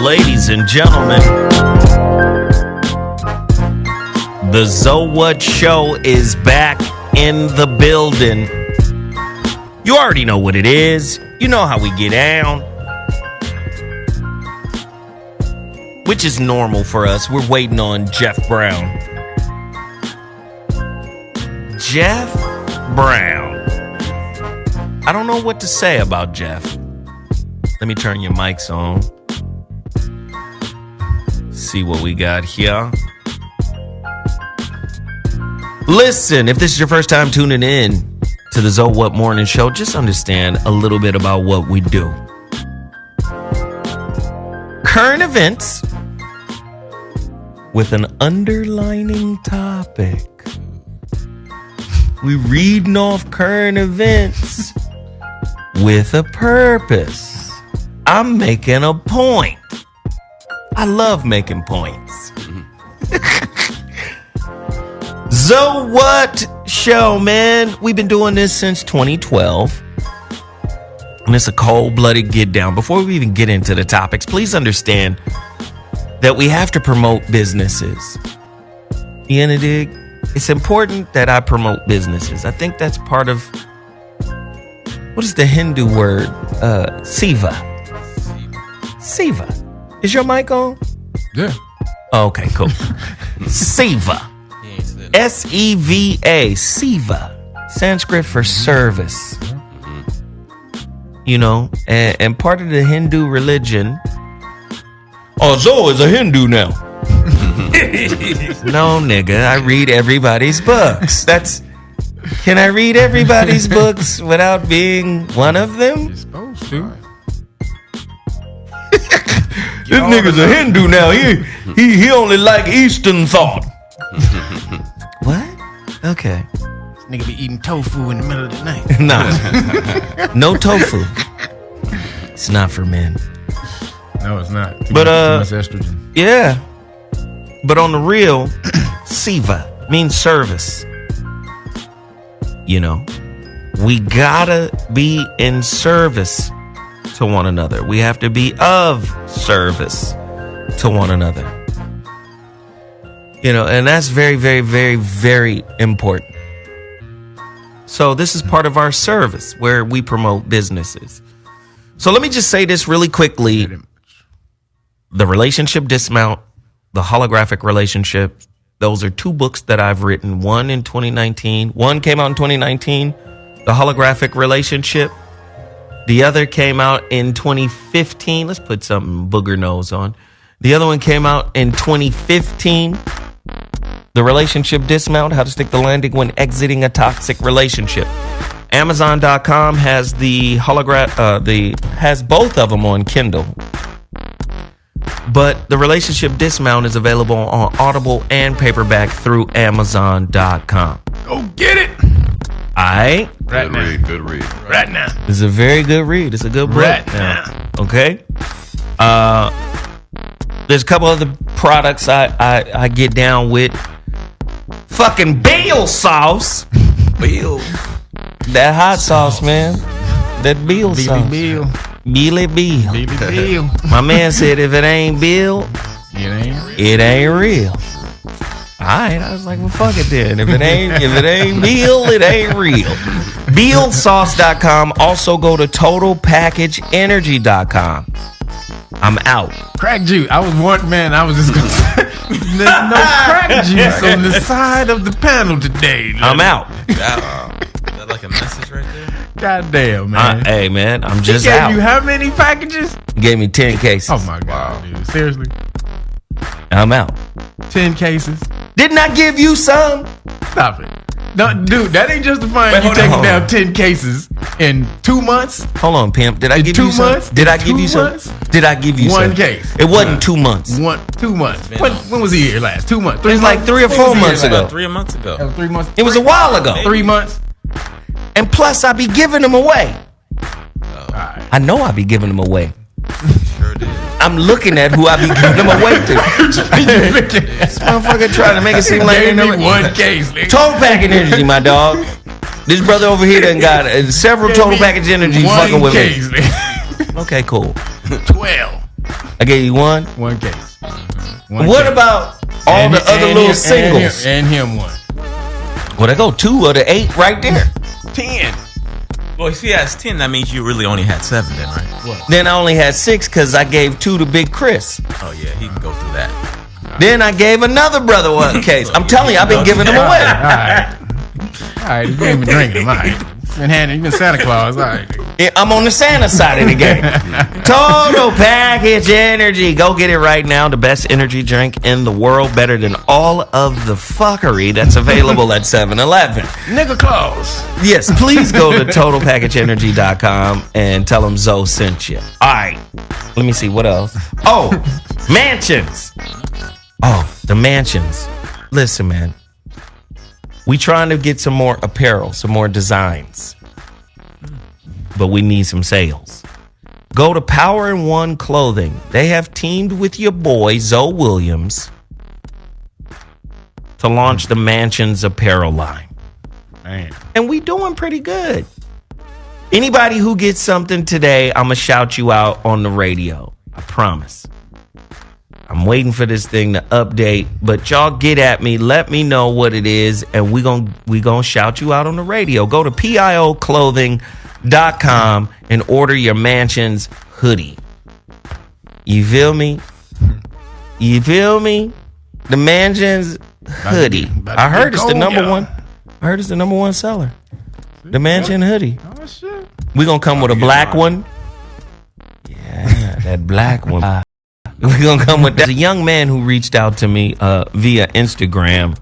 Ladies and gentlemen, the ZoWhat Show is back in the building. You already know what it is. You know how we get down. Which is normal for us. We're waiting on Jeff Brown. Jeff Brown. I don't know what to say about Jeff. Let me turn your mics on. See what we got here. Listen, if this is your first time tuning in to the ZoWhat Morning Show, just understand a little bit about what we do. Current events with an underlining topic. We reading off current events with a purpose. I'm making a point. I love making points. ZoWhat Show, man. We've been doing this since 2012. And it's a cold-blooded get down. Before we even get into the topics, please understand that we have to promote businesses. You know, dig? It's important that I promote businesses. I think that's part of, what is the Hindu word? Seva. Seva. Is your mic on? Yeah. Oh, okay, cool. Seva. S-E-V-A. Seva. Sanskrit for service. You know, and part of the Hindu religion. Oh, Zoe is a Hindu now. No, nigga, I read everybody's books. Can I read everybody's books without being one of them? You're supposed to. This nigga's a Hindu now. He only like Eastern thought. What? Okay. This nigga be eating tofu in the middle of the night. Nah. No tofu. It's not for men. No, it's not. Too But much estrogen. yeah. But on the real, Seva means service. You know, we gotta be in service to one another. We have to be of service to one another. You know, and that's very, very, very, very important. So this is part of our service where we promote businesses. So let me just say this really quickly. The Relationship Dismount, The Holographic Relationship, those are two books that I've written. One in 2019. One came out in 2019, The Holographic Relationship. The other came out in 2015. Let's put something booger nose on. The other one came out in 2015. The Relationship Dismount, How to Stick the Landing When Exiting a Toxic Relationship. Amazon.com has the has both of them on Kindle. But the Relationship Dismount is available on Audible and paperback through Amazon.com. Go get it. Alright. Good read. Right now. It's a very good read. It's a good book. Right now. Okay. There's a couple other products I get down with. Fucking Beal sauce. Bill. That hot sauce, man. That Beal sauce. Bill. Billy Beal. Bill. My man said if it ain't Bill, it ain't real. Alright, I was like, well, fuck it then. If it ain't Bill, it ain't real. BealSauce.com. Also go to TotalPackageEnergy.com. I'm out. Crack juice. I was just gonna say there's no crack juice on the side of the panel today. I'm out. Is that like a message right there? God damn, man. Hey, man, I'm He just gave out. you how many packages? Gave me 10 cases. Oh my God, dude. Seriously? I'm out. 10 cases? Didn't I give you some? Stop it. No, dude, that ain't justifying you taking down 10 cases in 2 months. Hold on, pimp. Did I give you some? months? Did I In give you 2 some? months? Did I give you some? One case. It wasn't 2 months. 2 months. When was he here last? 2 months. It was like 3 or 4 months ago. 3 months ago. That was 3 months. It was a while ago. 3 months. And plus, I be giving them away. Alright. I know I be giving them away. Sure did. I'm looking at who I be giving them away to. This motherfucker trying to make it seem like they Gave know me it. one case, nigga. Total Package Energy, my dog. This brother over here done got several Gave Total me Package Energy one fucking with case, me. nigga. Okay, cool. 12. I gave you one. One case. What about all the other little singles? And him one. Well, there go 2 of the 8 right there. 10. Well, if he has 10, that means you really only had 7 then, right? What? Then I only had 6 because I gave 2 to Big Chris. Oh, yeah, he can go through that. Then I gave another brother one case. I'm telling you, I've been giving them away. All right, you ain't been drinking them. All right. You been Santa Claus. All right. Yeah, I'm on the Santa side of the game. Total Package Energy. Go get it right now. The best energy drink in the world. Better than all of the fuckery that's available at 7-Eleven. Nigga Claus. Yes, please go to TotalPackageEnergy.com and tell them Zoe sent you. All right. Let me see. What else? Oh, mansions. Oh, the mansions. Listen, man. We trying to get some more apparel, some more designs. But we need some sales. Go to Power and One Clothing. They have teamed with your boy, Zoe Williams, to launch the Mansions apparel line. Man. And we doing pretty good. Anybody who gets something today, I'm going to shout you out on the radio. I promise. I'm waiting for this thing to update, but y'all get at me. Let me know what it is, and we gonna shout you out on the radio. Go to pioclothing.com and order your Mansions hoodie. You feel me? You feel me? The Mansions hoodie. I heard it's the number one. I heard it's the number one seller. The Mansion hoodie. Oh, shit. We gonna come with a black one. Yeah, that black one. We're going to come with that. There's a young man who reached out to me via Instagram,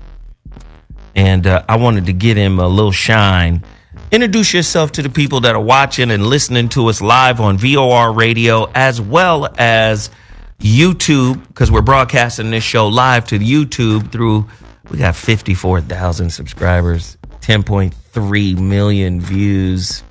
and I wanted to get him a little shine. Introduce yourself to the people that are watching and listening to us live on VOR Radio as well as YouTube, because we're broadcasting this show live to YouTube through, we got 54,000 subscribers, 10.3 million views.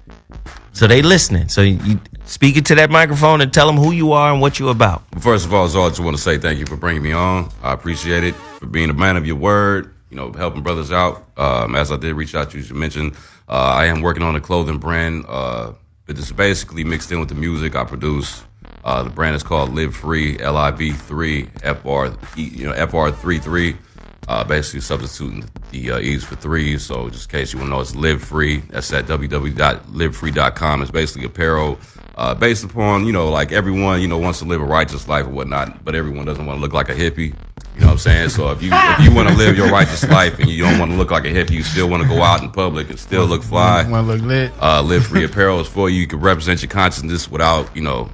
So they listening. So you speak it to that microphone and tell them who you are and what you about. First of all, Zoe, I just want to say thank you for bringing me on. I appreciate it, for being a man of your word, helping brothers out. As I did reach out to you, as you mentioned, I am working on a clothing brand. It's basically mixed in with the music I produce. The brand is called Live Free, LIV3, FR33. Basically substituting the E's for threes. So just in case you want to know, it's Live Free. That's at www.livefree.com. It's basically apparel based upon, like everyone, wants to live a righteous life or whatnot, but everyone doesn't want to look like a hippie. You know what I'm saying? So if you want to live your righteous life and you don't want to look like a hippie, you still want to go out in public and still look fly. Want to look lit? Live Free apparel is for you. You can represent your consciousness without the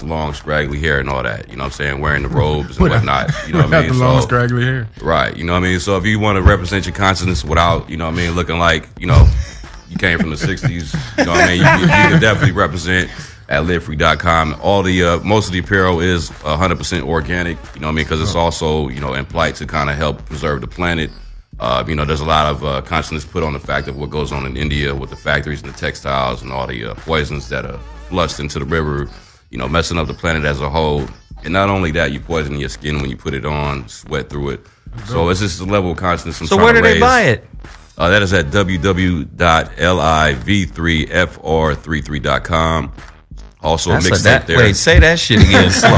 long scraggly hair and all that. You know what I'm saying? Wearing the robes and whatnot. You know what I mean? Without the long scraggly hair. Right. You know what I mean? So if you want to represent your consciousness without, looking like, you came from the 60s, you know what I mean? You can definitely represent at livefree.com. All the most of the apparel is 100% organic, you know what I mean? Because it's also, in plight to kind of help preserve the planet. There's a lot of consciousness put on the fact of what goes on in India with the factories and the textiles and all the poisons that are flushed into the river, messing up the planet as a whole. And not only that, you poison your skin when you put it on, sweat through it. So it's just a level of consciousness I'm So trying where to do they raise. buy it? That is at www.liv3fr33.com. Also a mixtape there. Wait, say that shit again slow.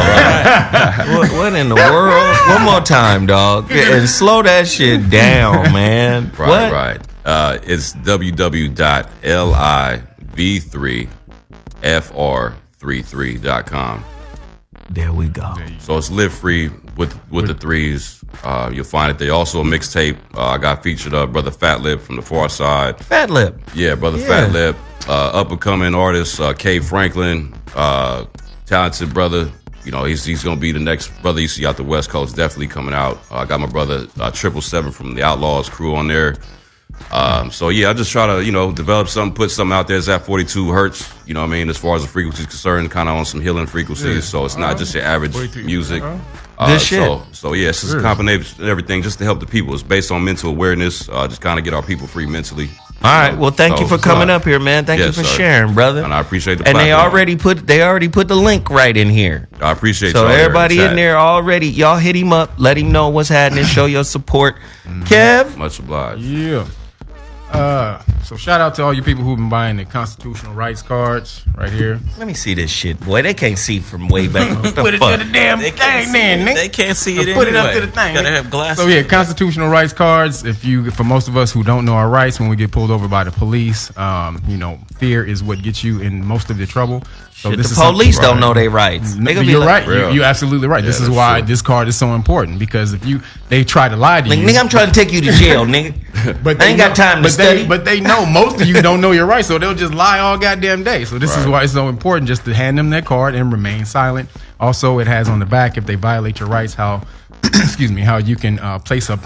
What in the world? One more time, dog. And slow that shit down, man. Right. It's www.liv3fr33.com. There we go. So it's Live Free with the threes. You'll find it there. Also a mixtape. I got featured Brother Fat Lip from the Far Side. Fat Lip. Yeah, Brother Fat Lip. Up and coming artist, K Franklin. Talented brother. He's going to be the next brother you see out the West Coast. Definitely coming out. I got my brother 777 from the Outlaws crew on there. I just try to, develop something, put something out there. It's at 42 hertz, as far as the frequency is concerned, kind of on some healing frequencies. Yeah. So it's not just your average music. This shit. So it's just a combination of everything just to help the people. It's based on mental awareness, just kind of get our people free mentally. All right. Well, thank you for coming up here, man. Thank you for sharing, brother. And I appreciate the platform. And they already put the link right in here. I appreciate so everybody in there already. Y'all hit him up. Let him know what's happening. Show your support. Kev. Much obliged. Yeah. So shout out to all you people who've been buying the constitutional rights cards right here. Let me see this shit, boy. They can't see from way back. What the Put it fuck? to the damn thing, then, nigga. They can't see it Put it anyway. up to the thing. Gotta have glasses. So yeah, constitutional rights cards. For most of us who don't know our rights when we get pulled over by the police, fear is what gets you in most of the trouble. So Shit, this the is something- police don't know their rights. They gonna be You're like, right. You're absolutely right. This is that's why true. this card is so important, because if they try to lie to Like, you, nigga, I'm trying to take you to jail, nigga. but I ain't got time to study. But they know most of you don't know your rights, so they'll just lie all goddamn day. So this is why it's so important just to hand them that card and remain silent. Also, it has on the back, if they violate your rights, how how you can place a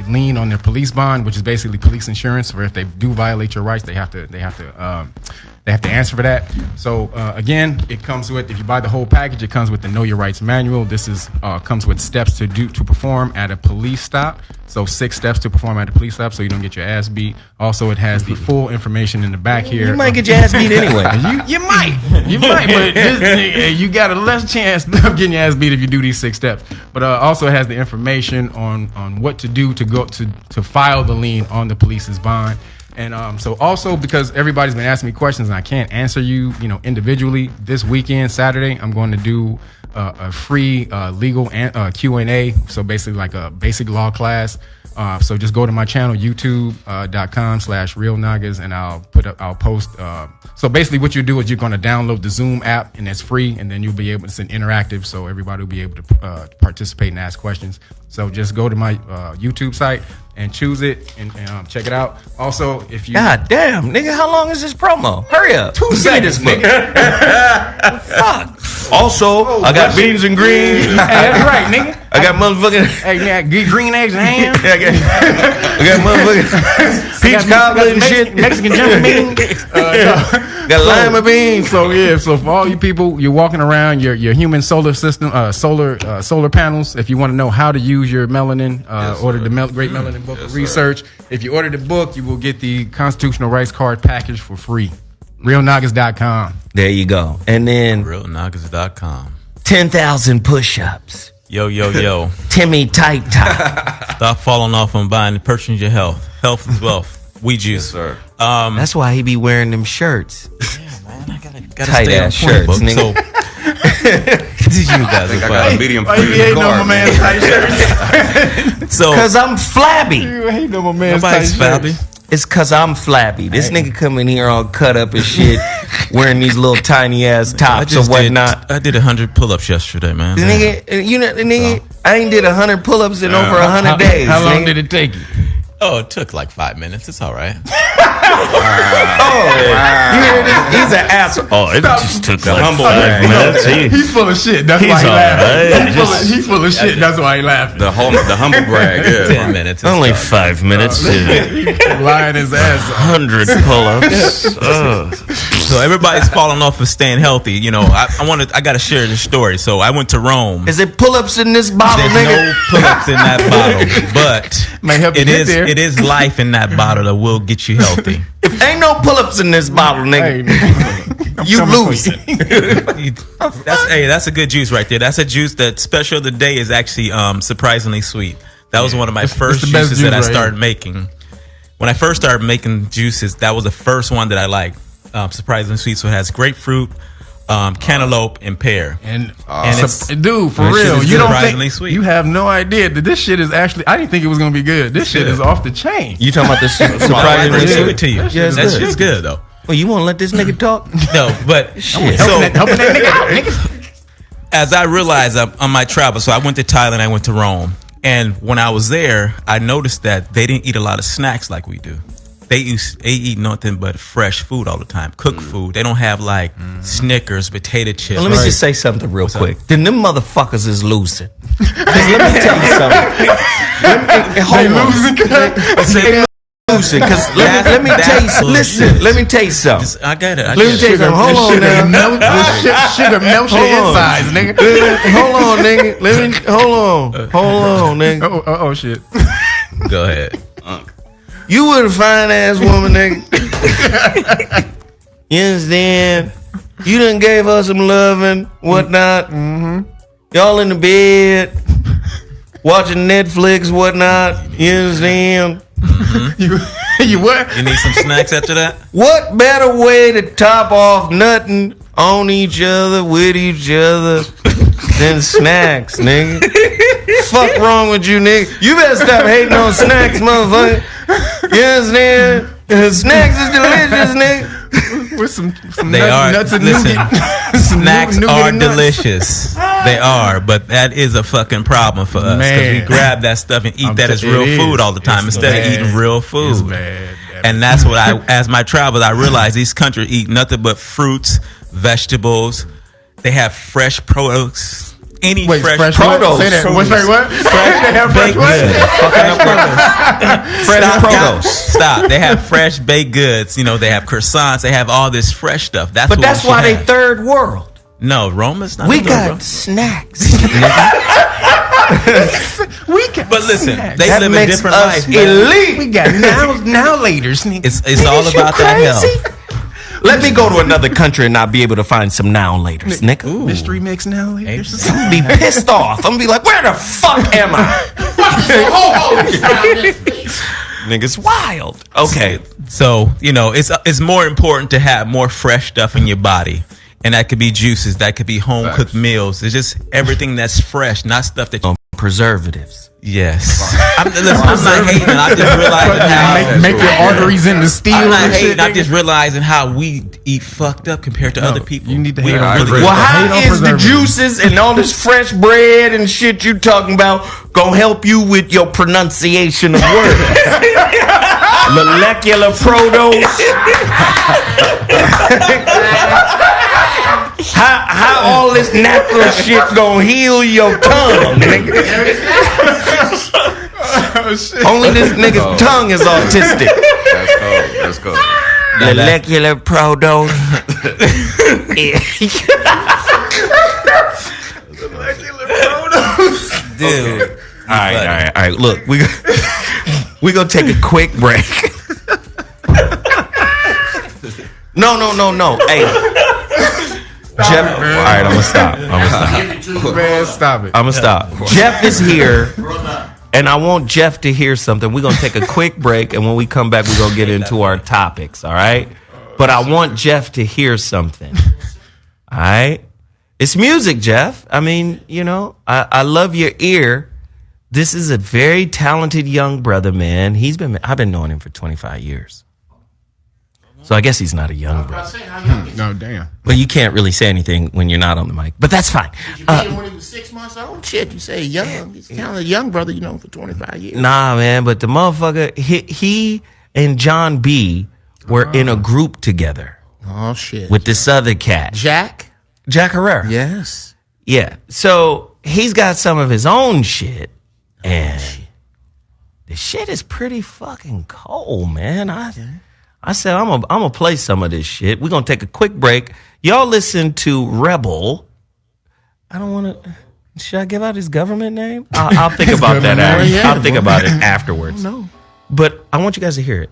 lien on their police bond, which is basically police insurance. Or if they do violate your rights, they have to answer for that. So again, it comes with, if you buy the whole package, it comes with the Know Your Rights manual. This is comes with steps to perform at a police stop. So 6 steps to perform at a police stop, so you don't get your ass beat. Also, it has the full information in the back here. You might get your ass beat anyway. You might, but you got a less chance of getting your ass beat if you do these 6 steps. But also, it has the information on what to do to file the lien on the police's bond. And so also, because everybody's been asking me questions and I can't answer you, individually, this weekend, Saturday, I'm going to do a free legal Q&A. So basically like a basic law class. So just go to my channel, youtube.com/realnagas, and I'll post. So basically what you do is you're going to download the Zoom app, and it's free, and then you'll be able, it's an interactive, so everybody will be able to participate and ask questions. So just go to my YouTube site and choose it and check it out. Also, if you... God damn, nigga, how long is this promo? Hurry up. 2 seconds, nigga. Fuck. Also, I got beans and greens. Hey, that's right, nigga. I got motherfucking... Hey, yeah, get green eggs and ham. I got motherfucking peach cobbler and shit. Mexican jumping beans. Got lima beans. So for all you people, you're walking around your human solar system, solar panels. If you want to know how to use your melanin, order the Great Melanin Book of Research. If you order the book, you will get the Constitutional Rights Card package for free. RealNagas.com. There you go. And then RealNagas.com. 10,000 push-ups. Yo. Timmy Tight Top. Stop falling off on buying and purchasing your health. Health is wealth. We juice. Sir. That's why he be wearing them shirts. Yeah, man. I gotta Tight stay on ass point, shirts, book. nigga. So, you guys I think I are got a funny. medium Why for you you in hating the on car, my man's tight shirts? So, Because I'm flabby. You hating on my man's nobody's tight flabby. shirts. It's because I'm flabby. This nigga come in here all cut up and shit, wearing these little tiny ass tops or whatnot. I did 100 pull-ups yesterday, man. Nigga, I ain't did 100 pull-ups in over 100 days. How long nigga. did it take you? Oh, it took like 5 minutes. It's all right. You hear this? He's an asshole. Oh, it just took The like humble 5 brag. minutes. He's full of shit. That's why He's he all laughing. right. He's full of shit. That's why he laughing. The humble brag. Yeah. 10 minutes. It's Only done. 5 minutes to Lying his ass off. 100 pull-ups. Ugh. So everybody's falling off of staying healthy. I got to share this story. So I went to Rome. Is it pull-ups in this bottle, There's nigga? no pull-ups in that bottle, but May help you it get is there. it is life in that bottle that will get you healthy. If ain't no pull-ups in this bottle, nigga, Hey, you coming for lose. That's a good juice right there. That's a juice that special of the day is actually surprisingly sweet. That was one of my first the best juices that I juice right started making. When I first started making juices, that was the first one that I liked. Surprisingly sweet. So it has grapefruit, cantaloupe, and pear. And it's- dude, for that shit real, is you don't surprisingly think sweet. you have no idea that this shit is actually. I didn't think it was gonna be good. This shit is off the chain. You talking about this I surprisingly give sweet? it to you. Yeah, it's That's good. just good though. Well, you want to let this nigga talk? No, but Shit. so Helping that nigga out, nigga. as I realized on my travel, so I went to Thailand, I went to Rome, and when I was there, I noticed that they didn't eat a lot of snacks like we do. They eat nothing but fresh food all the time, cooked food. They don't have like Snickers, potato chips. Well, let me just say something real quick. Then them motherfuckers is losing. 'Cause let me tell you something. Hold on. Losing, because let me tell you. Listen, let me tell you something. I got it. Let me tell you something. Hold on now. Sugar melts your Hold on. insides, nigga. Hold on, nigga. Hold on, nigga. Oh shit. Go ahead. You were a fine ass woman, nigga. You understand? You done gave her some loving, whatnot. Y'all in the bed, watching Netflix, whatnot. You understand? You what? You need some snacks after that? What better way to top off nothing on each other with each other than snacks, nigga? Fuck wrong with you, nigga? You better stop hating on snacks, motherfucker. You understand? Snacks is delicious, nigga. With some They are. nuts and Listen, nougat. Some snacks nougat are and nuts. delicious. They are, but that is a fucking problem for us because we Man. grab that stuff and eat that as It real is. food all the time It's instead bad. of eating real It's food. bad. And that's what as my travels, I realized these countries eat nothing but fruits, vegetables. They have fresh produce. Any Wait, fresh what? produce. Say that. What's right? What? They have fresh baked what? goods. Fresh Stop, produce. Stop. They have fresh baked goods. You know, they have croissants. They have all this fresh stuff. That's But what that's we why should they have. third world. No, Roma's not. We a third got world. snacks. We got But listen, snacks. they That live a makes different us life. Man. elite. We got now laters, nigga. It's Nigga, all you about that crazy? health. Let me go to another country and not be able to find some now and laters, nigga. Mystery mix now laters. I'm gonna be pissed off. I'm gonna be like, where the fuck am I? Nigga's wild. Okay. So, you know, it's more important to have more fresh stuff in your body. And that could be juices, that could be home cooked meals. It's just everything that's fresh, not stuff that you Preservatives. Yes. I'm not hating. I just realizing how Make your arteries into steel. I'm not and shit, hating. I'm nigga. just realizing how we eat fucked up compared to other people. You need to We hate don't on really- preservatives. Well, Hate how on is the preservatives. juices and all this fresh bread and shit you talking about gonna help you with your pronunciation of words? Molecular produce. How all this natural shit gonna heal your tongue, nigga? Oh, shit. Only this nigga's tongue is autistic. That's cool. Molecular produce. Dude. All right. Look, we gonna take a quick break. No. Hey, Jeff. All right, I'm gonna stop. Man, stop it. I'm gonna stop. Jeff is here, and I want Jeff to hear something. We're gonna take a quick break, and when we come back, we're gonna get into our topics. All right, but I want Jeff to hear something. All right, it's music, Jeff. I mean, you know, I love your ear. This is a very talented young brother, man. I've been knowing him for 25 years. So I guess he's not a young brother. No, damn. Well, you can't really say anything when you're not on the mic, but that's fine. Did you meet him when he was 6 months old? Shit, you say young. He's kind of a young brother, you know, for 25 years. Nah, man, but the motherfucker, he and John B were in a group together Oh, shit. with this other cat, Jack? Jack Herrera. Yes. Yeah. So he's got some of his own shit, and the shit is pretty fucking cold, man. I said I'm gonna play some of this shit. We're gonna take a quick break. Y'all listen to Rebel. I don't want to. Should I give out his government name? I'll think about that. I'll think about it afterwards. No. But I want you guys to hear it.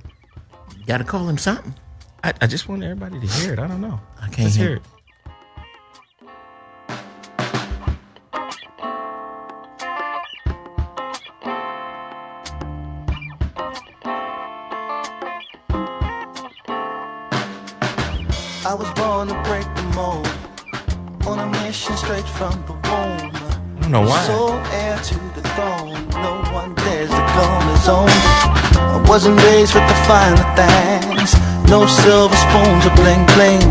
You got to call him something. I just want everybody to hear it. I don't know. I can't Let's hear hear it. I was born to break the mold, on a mission straight from the womb. I don't know why. Sole heir to the throne, no one dares to call his own. I wasn't raised with the finer things, no silver spoons or bling bling.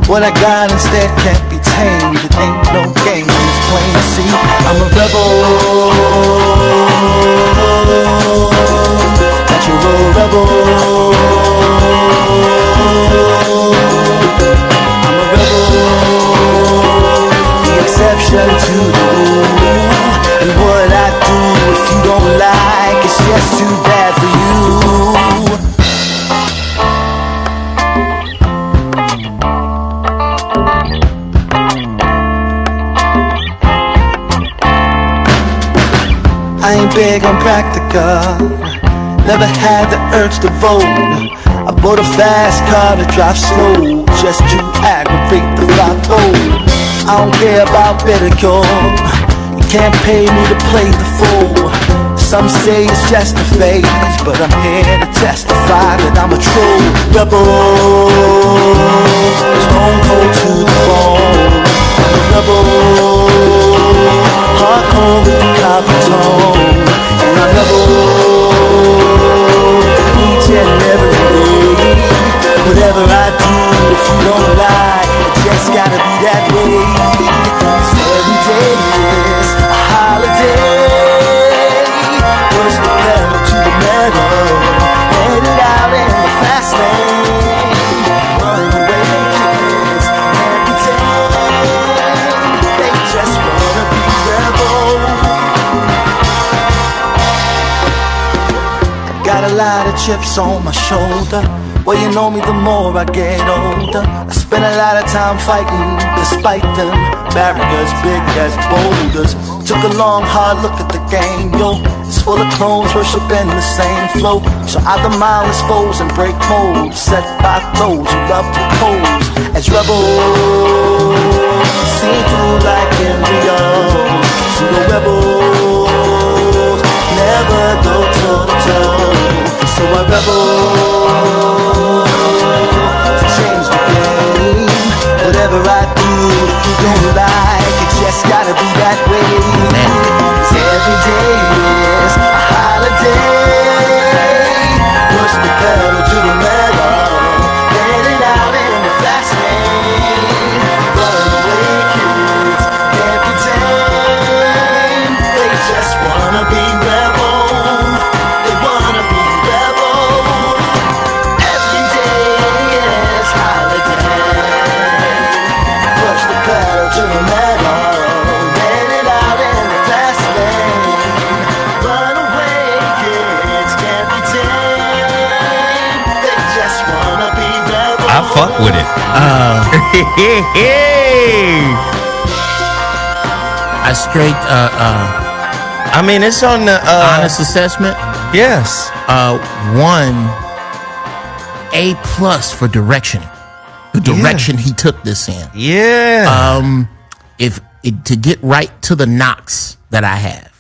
What I got instead can't be tamed, it ain't no game, it's plain to see. I'm a rebel, natural rebel. I'm a rebel, the exception to the rule. And what I do, if you don't like, it's just too bad for you. I ain't big on practical, never had the urge to vote. I bought a fast car to drive slow, just to aggravate the flotto. I don't care about ridicule, you can't pay me to play the fool. Some say it's just a phase, but I'm here to testify that I'm a true rebel. Stone cold to the bone. I'm a rebel. Hardcore with the copper tone. And I rebel each and every day. Whatever I do, if you don't like, it just gotta be that way. 'Cause every day is a holiday. Push the pedal to the metal, headed out in the fast lane. Running away kids can't pretend they just wanna be rebel. Got a lot of chips on my shoulder. Well, you know me, the more I get older. I spend a lot of time fighting, despite them barriers big as boulders. Took a long, hard look at the game, yo. It's full of clones worshiping the same flow. So I demolish foes and break molds set by those who love to pose as rebels. Seen through like embryos. So the rebels never go toe to toe. So I rebel. Whatever I do, if you don't like, it just gotta be that way. 'Cause every day is a holiday. Push the pedal to the metal, let it out in the fast lane. Runaway kids can't pretend they just wanna be rebel. They wanna be rebel. Every day is holiday. Push the pedal to the metal, let it out in the fast lane. Runaway kids can't pretend they just wanna be rebel. I fuck with it. I straight I mean, it's on the honest assessment. Yes. 1 A+ for direction. The direction he took this in. Yeah. To get right to the knocks that I have,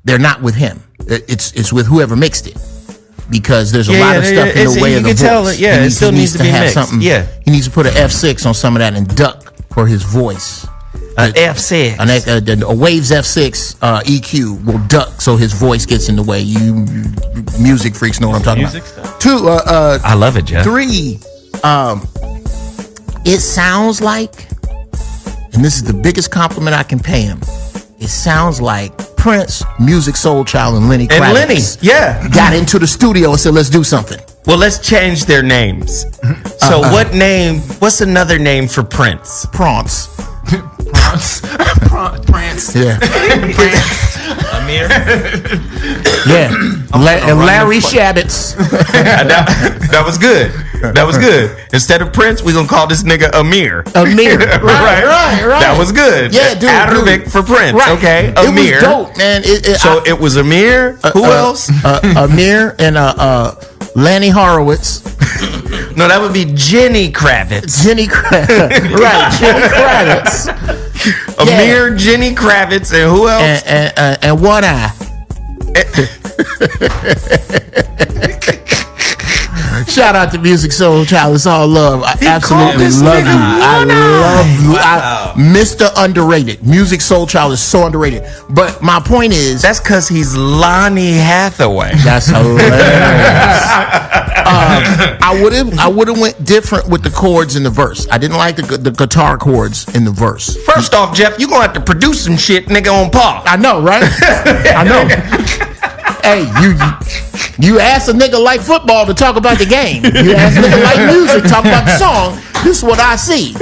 they're not with him. It's with whoever mixed it, because there's a lot of stuff in the way of the voice. It still needs to be mixed. Something. Yeah, he needs to put an F6 on some of that and duck for his voice. An F6, a Waves F6 EQ will duck so his voice gets in the way. You music freaks know what I'm talking about. Stuff? 2, I love it, Jeff. 3, it sounds like, and this is the biggest compliment I can pay him, it sounds like Prince, Music Soul Child, and Lenny Kravitz got into the studio and said, let's do something. Well, let's change their names. So what's another name for Prince? Prance. Prance. Yeah. Amir? Yeah. Larry Shabbits. That was good. That was good. Instead of Prince, we're going to call this nigga Amir. Amir. Right. That was good. Yeah, dude. Arabic for Prince. Right. Okay. Amir. It was dope, man. It was Amir. Who else? Amir and Lanny Horowitz. No, that would be Jenny Kravitz. Jenny Kravitz. Right. Jenny Kravitz. Amir, Jenny Kravitz, and who else? And One Eye. Shout out to Music Soul Child. It's all love. I absolutely love you. I love you. Mr. Underrated. Music Soul Child is so underrated. But my point is, That's because he's Lonnie Hathaway. that's hilarious. I would have went different with the chords in the verse. I didn't like the guitar chords in the verse. First off, Jeff, you're going to have to produce some shit, nigga, on par. I know, right? I know. Hey, you ask a nigga like football to talk about the game. You ask a nigga like music to talk about the song. This is what I see.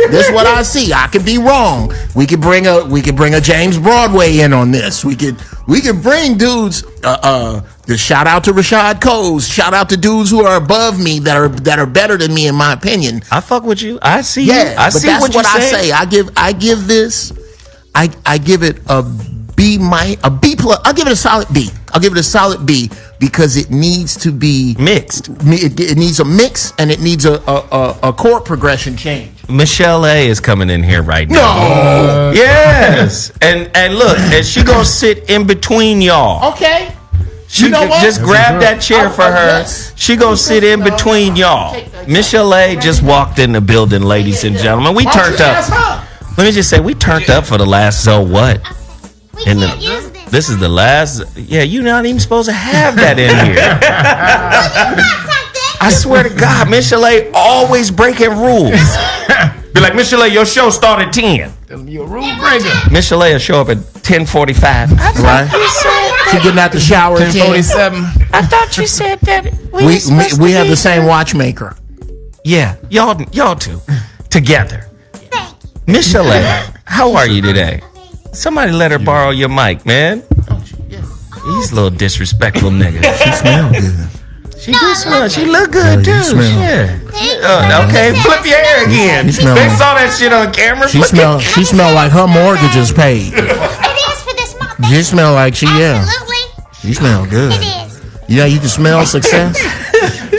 I could be wrong. We could bring a James Broadway in on this. We could bring dudes. The shout out to Rashad Coles. Shout out to dudes who are above me that are better than me in my opinion. I fuck with you. I see Yeah, you. I but see that's what what you I say. I give this. I give it a B minus, a B plus. I'll give it a solid B. I'll give it a solid B because it needs to be mixed. It needs a mix and it needs a chord progression change. Michelle A is coming in here right now. No. Yes. And look, and she gonna sit in between y'all. Okay. She You know what? just grab that chair for her. Yes. She gonna sit in between y'all. Michelle A just walked in the building, ladies and gentlemen. We turned up. Let me just say, we turned up for the last ZoWhat. We can't use this. This is the last. Yeah, you're not even supposed to have that in here. I swear to God, Michelle A always breaking rules. Be like, Michelle A, your show started at 10. You're a rule breaker. Michelle A will show up at 10:45. Right. She getting out the shower at 10. 10:47. I thought you said that We have the same watchmaker. Yeah, y'all two together. Thank you. Michelle A, how are you today? Somebody let her borrow your mic, man. He's a little disrespectful nigga. She smell good. She do smell. She look good too. smell. Yeah. Okay, flip your hair again. She smell They like- saw that shit on camera. She smell like her mortgage is paid. It is for this month. She smell like she Absolutely. She smell good. It is. Yeah, you can smell success.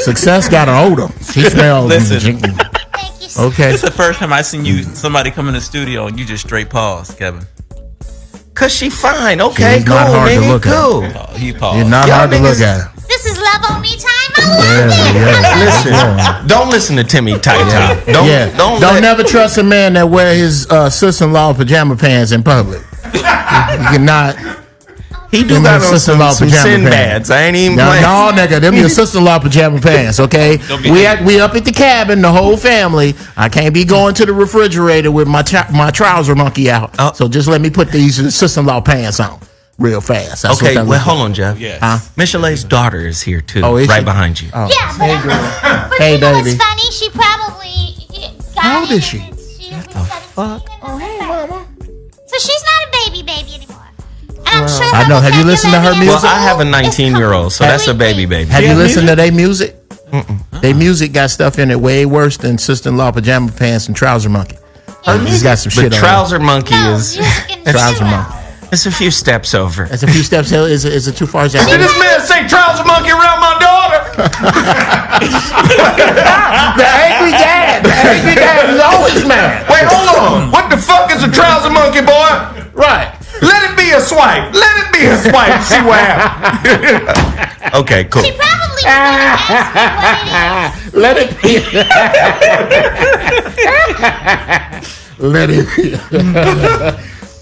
Success got an odor. She smells. Listen. Thank you so Okay. It's the first time I seen somebody come in the studio and you just straight pause, Kevin. Cause she fine. Okay, She's cool, not hard to nigga, look at. cool. Oh, he paused. It's not Y'all hard to look niggas- at. This is love on me time. I love it. Yeah. Don't listen to Timmy Tight Top. Don't Don't never trust a man that wear his sister-in-law pajama pants in public. You cannot. He do Them got his on sister-in-law some pajama Sinbads. I ain't even No, playing. nigga, them your sister-in-law pajama pants, okay? We up at the cabin, the whole family. I can't be going to the refrigerator with my trouser monkey out. Oh. So just let me put these sister-in-law pants on real fast. That's Okay, what that well, looks hold like. on, Jeff. Yes. Huh? Michelle A's daughter is here too, Oh, is right she? behind you. Oh. Yeah, but Hey, you know baby. what's funny? She probably got How old it is she? and She was 17 and hey, mama. So she's not a baby anymore. And I'm sure I know. Have you listened to her vocabulary music? Well, I have a 19-year-old, so that's a baby. Have you listened to their music? Their music got stuff in it way worse than sister-in-law pajama pants and trouser monkey. It's got some The shit on trouser monkey No, is music and Trouser zero. monkey. it's a few steps over. it. That's a few steps. Is it too far? Is that Did this man say trouser monkey around my daughter? the angry dad? The angry dad is always mad. Wait, hold on. What the fuck is a trouser monkey, boy? Right. Let it be a swipe. Let it be a swipe. See what happens. Okay, cool. She probably was going to ask me what it is. Let it be. Let it be.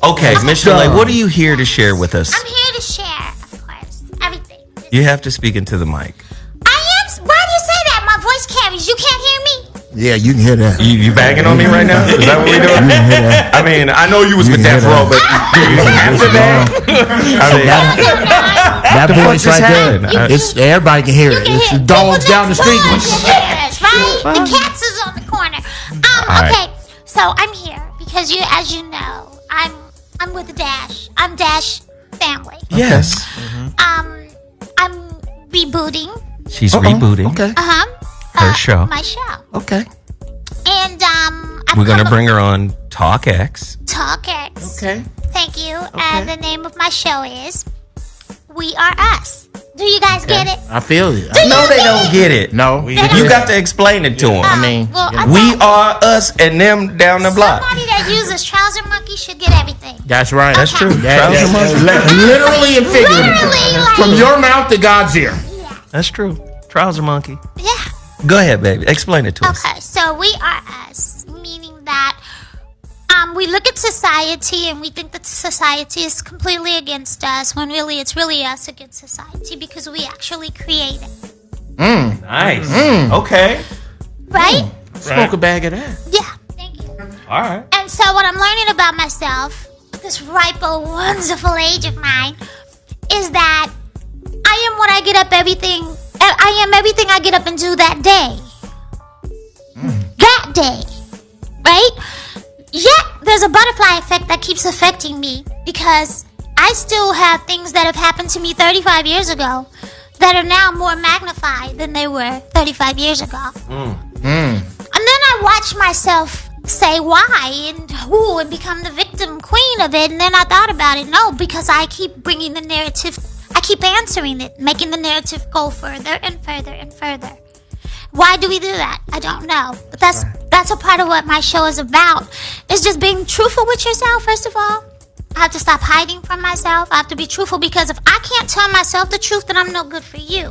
Okay, Michelle A, what are you here to share with us? I'm here to share, of course, everything. You have to speak into the mic. I am. Why do you say that? My voice carries. You can't hear me. Yeah, you can hear that. You bagging on me right now? Is that what we doing? You can hear that. I mean, I know you was with can Death hear Row, but do you have to bag? That voice just right happened? there. It's everybody can hear it. It's the dogs down the street. Yes, right? The cats is on the corner. right. Okay, so I'm here because as you know, I'm with Dash. I'm Dash family. Yes. I'm rebooting. She's rebooting. Okay. Her show. My show. Okay. And We're going to bring her on Talk X. Talk X. Okay. Thank you. And the name of my show is We Are Us. Do you guys get it? I feel it. No, they don't get it. No. You got to explain it to them. I mean, well, We are us and them down the block. somebody that uses trouser monkey should get everything. that's right. That's true. That- Trouser monkey. literally and figuratively. Literally, like, From your mouth to God's ear. yeah. That's true. Trouser monkey. Yeah. Go ahead, baby. Explain it to us. Okay, so we are us, meaning that we look at society and we think that society is completely against us when really it's really us against society because we actually create it. Nice. Okay. Right? Smoke a bag of that. Yeah, thank you. All right. And so what I'm learning about myself, this ripe old wonderful age of mine, is that I am what I get up I am everything I get up and do that day. That day. Right? Yet there's a butterfly effect that keeps affecting me because I still have things that have happened to me 35 years ago that are now more magnified than they were 35 years ago. And then I watch myself say why and become the victim queen of it. And then I thought about it. No, because I keep bringing the narrative, I keep answering it, making the narrative go further and further and further. Why do we do that? I don't know. But that's that's a part of what my show is about. It's just being truthful with yourself, first of all. I have to stop hiding from myself. I have to be truthful, because if I can't tell myself the truth, then I'm no good for you.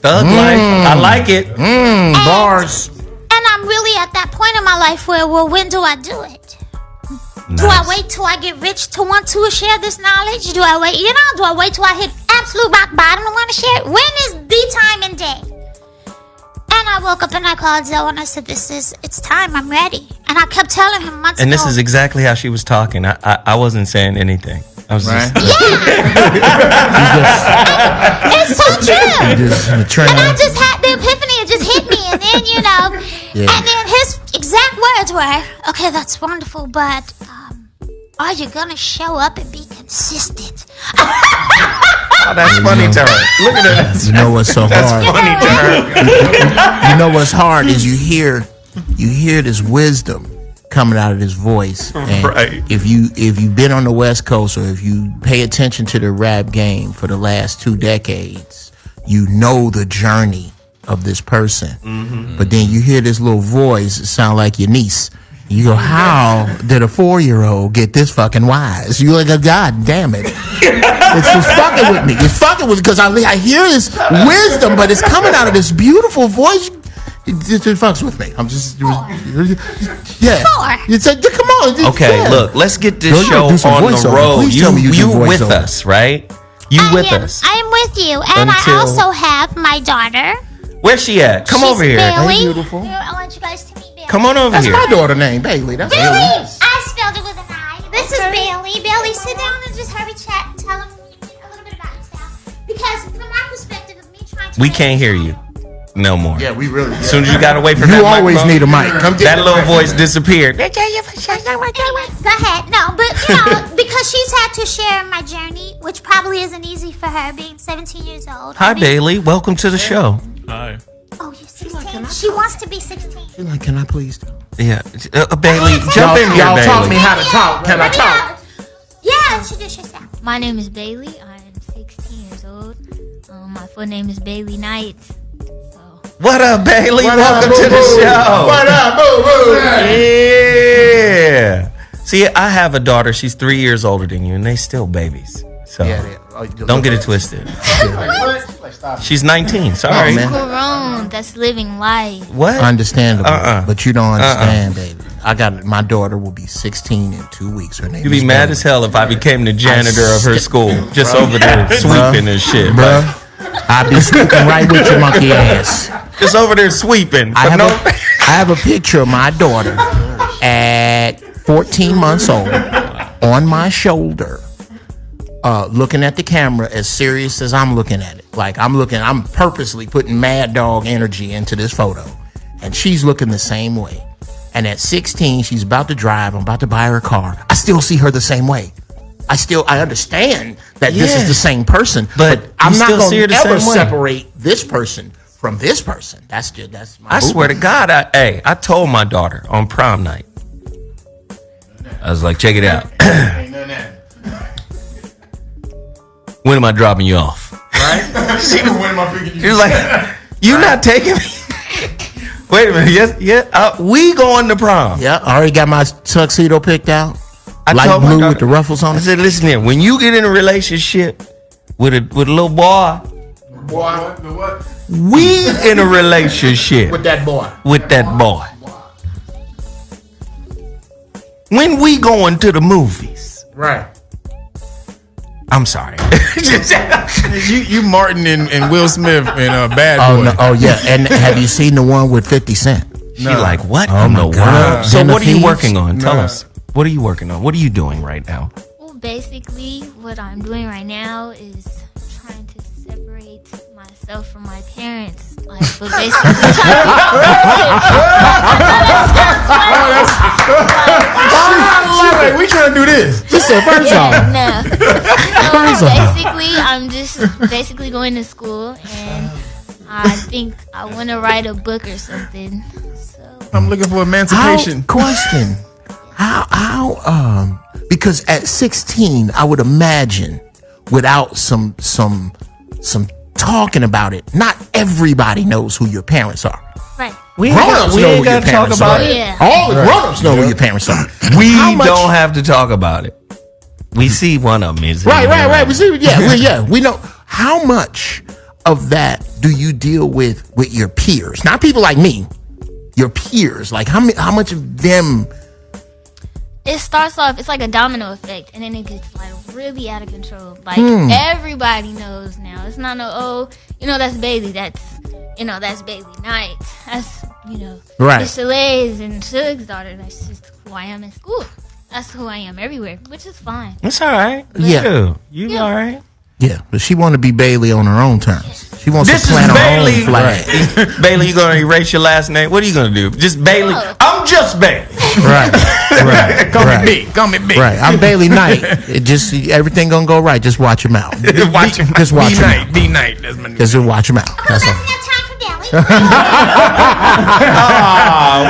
Thug life. I like it. Bars. And I'm really at that point in my life where, well, when do I do it? Nice. Do I wait till I get rich to want to share this knowledge? Do I wait, do I wait till I hit absolute rock bottom to want to share it? When is the time and day? And I woke up and I called Zoe and I said, it's time, I'm ready. And I kept telling him months And ago. this is exactly how she was talking. I wasn't saying anything. I was just... It's so true. And I just had the epiphany. It just hit me. And then, and then his exact words were, okay, that's wonderful, but are you going to show up and be consistent? Oh, that's funny to her. Look at her. You know what's so hard? Funny to her. You know what's hard is you hear this wisdom coming out of this voice. And Right. if you've been on the West Coast, or if you pay attention to the rap game for the last 2 decades, you know the journey of this person. Mm-hmm. But then you hear this little voice, it sound like your niece. You go, how did a 4-year-old get this fucking wise? You're like, God damn it. It's just fucking with me. It's fucking with me because I hear this wisdom, but it's coming out of this beautiful voice. It fucks with me. I'm just, yeah. You said, come on. Okay, yeah. look, let's get this Girl, you show do some on the voiceover. road. Please tell me you do with voiceover. us, right? You with us. I am with you. And I Until- also have my daughter. Where's she at? Come She's over here. Bailey. Hey, beautiful. I want you guys to meet Bailey. Come on over That's here. my daughter name, Bailey. That's Bailey! Bailey. I spelled it with an I. This is Bailey. Bailey, sit down and just hurry chat and tell him a little bit about yourself. Because from my perspective of me trying to... We can't hear you no more. Yeah, we really. As soon as you got away from You that always microphone, need a mic. Come get that little voice disappeared. Anyway, go ahead. No, but because she's had to share my journey, which probably isn't easy for her, being 17 years old. Hi, Bailey. Welcome to the show. Hi. Oh, you're 16? She wants to be 16. She's like, can I please? Yeah. Bailey, jump in here, Y'all Bailey. taught me how to talk. Can I talk? Yeah, introduce yourself. My name is Bailey. I am 16 years old. My full name is Bailey Knight. So, What up, Bailey? What Welcome up, to the boo-boo? show. What up, boo-boo? Yeah. See, I have a daughter. She's 3 years older than you, and they still babies. So don't get it twisted. She's 19. Sorry. Oh, man. grown, that's living life. What? Understandable, but you don't understand, baby. I got my daughter will be 16 in 2 weeks. Her name. You'd be is mad Bailey. as hell if I became the janitor of her school, just over there sweeping and shit. Bruh, I'd be sweeping right with your monkey ass. Just over there sweeping. I But have, I have a picture of my daughter at 14 months old on my shoulder, looking at the camera as serious as I'm looking at it. Like I'm purposely putting mad dog energy into this photo. And she's looking the same way. And at 16, she's about to drive. I'm about to buy her a car. I still see her the same way. I understand that this is the same person, but I'm you not still going see her to the ever same way. separate this person from this person. That's my I swear to God, I told my daughter on prom night. I was like, check it out. When am I dropping you off? Right? she was like, you not taking me? Wait a minute. Yes. We going to prom. Yeah, I already got my tuxedo picked out. I Light told my blue daughter- with the ruffles on I it. said, listen here. When you get in a relationship with a little boy, we in a relationship With that boy. with that boy. When we going to the movies? Right. I'm sorry. You Martin and Will Smith and Bad Oh, Boy. no, oh yeah. And have you seen the one with 50 Cent? She like, what Oh in my the God. world? So what are you Centipede? working on? Tell Nah. us. What are you working on? What are you doing right now? Well, basically, what I'm doing right now is trying to separate myself from my parents. Like, but basically, We trying to do this. Just said first off. no. First So off. basically, I'm just basically going to school, and I think I want to write a book or something. So I'm looking for emancipation. Question. How because at 16 I would imagine without some talking about it, not everybody knows who your parents are. Right. We Grown-ups know ain't who got your to talk parents about are. it. Yeah. All the grown-ups know who your parents are. We How much- don't have to talk about it. We see one of them is Right. We see, we know. How much of that do you deal with your peers? Not people like me. Your peers. Like how much of them? It starts off, it's like a domino effect, and then it gets like really out of control. Like everybody knows now. It's not that's Bailey. That's Bailey Knight. That's Right. Miss Shalays and Suge's daughter. That's just who I am in school. That's who I am everywhere, which is fine. It's all right. Yeah. You all right? Yeah, but she want to be Bailey on her own terms. She wants This to is plant her Bailey. own flag. Bailey, you gonna erase your last name? What are you gonna do? Just Bailey? No. I'm just Bailey. Right. Call me big. Right. I'm Bailey Knight. It just everything gonna go right. Just watch him out. Watch him. Just watch him out. Be night. That's my name. Just watch him out. That's all. Got time for Billy.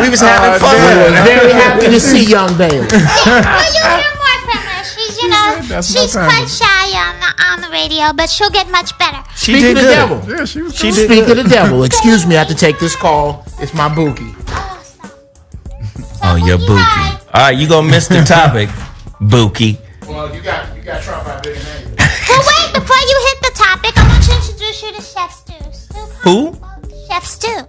We was having fun. I was very happy to see young Bailey. Well, you'll hear more from her. That's She's my quite time. shy on the radio, but she'll get much better. She Speak did of the good. devil. Yeah, she was. She did Speak good. of the devil. Excuse me, I have to take this call. It's my bookie. Oh, you're Bookie. All right, you gonna miss the topic, Bookie. Well, you got Trump out there. Well, wait, before you hit the topic, I want to introduce you to Chef Stew. Who? Chef Stew.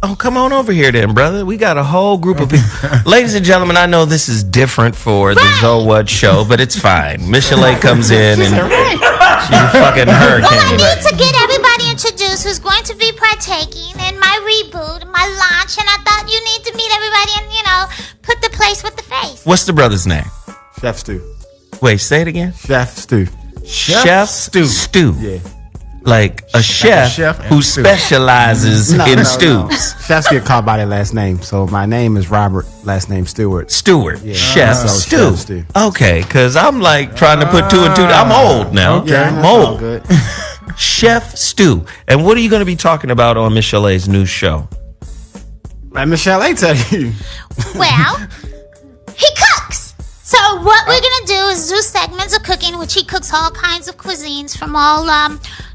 Oh, come on over here then, brother. We got a whole group of people. Ladies and gentlemen, I know this is different for the ZoWhat Show, but it's fine. Michelle comes in and she's a fucking hurricane. Well, I need to get everybody introduced who's going to be partaking in my reboot, my launch, and I thought you need to meet everybody and, put the place with the face. What's the brother's name? Chef Stew. Wait, say it again. Chef Stew. Chef Stew. Yeah. Like a chef, chef and who stew. specializes in stews. Chefs get called by their last name. So my name is Robert, last name Stewart. Stewart, Chef So Stew. Chef Stew. Okay, because I'm like trying to put two and two. I'm old now. Okay, I'm that's all old. good. Chef Stew. And what are you going to be talking about on Michelle's new show? Let Michelle tell you. Well, he cooks. So what we're gonna do is do segments of cooking, which he cooks all kinds of cuisines from all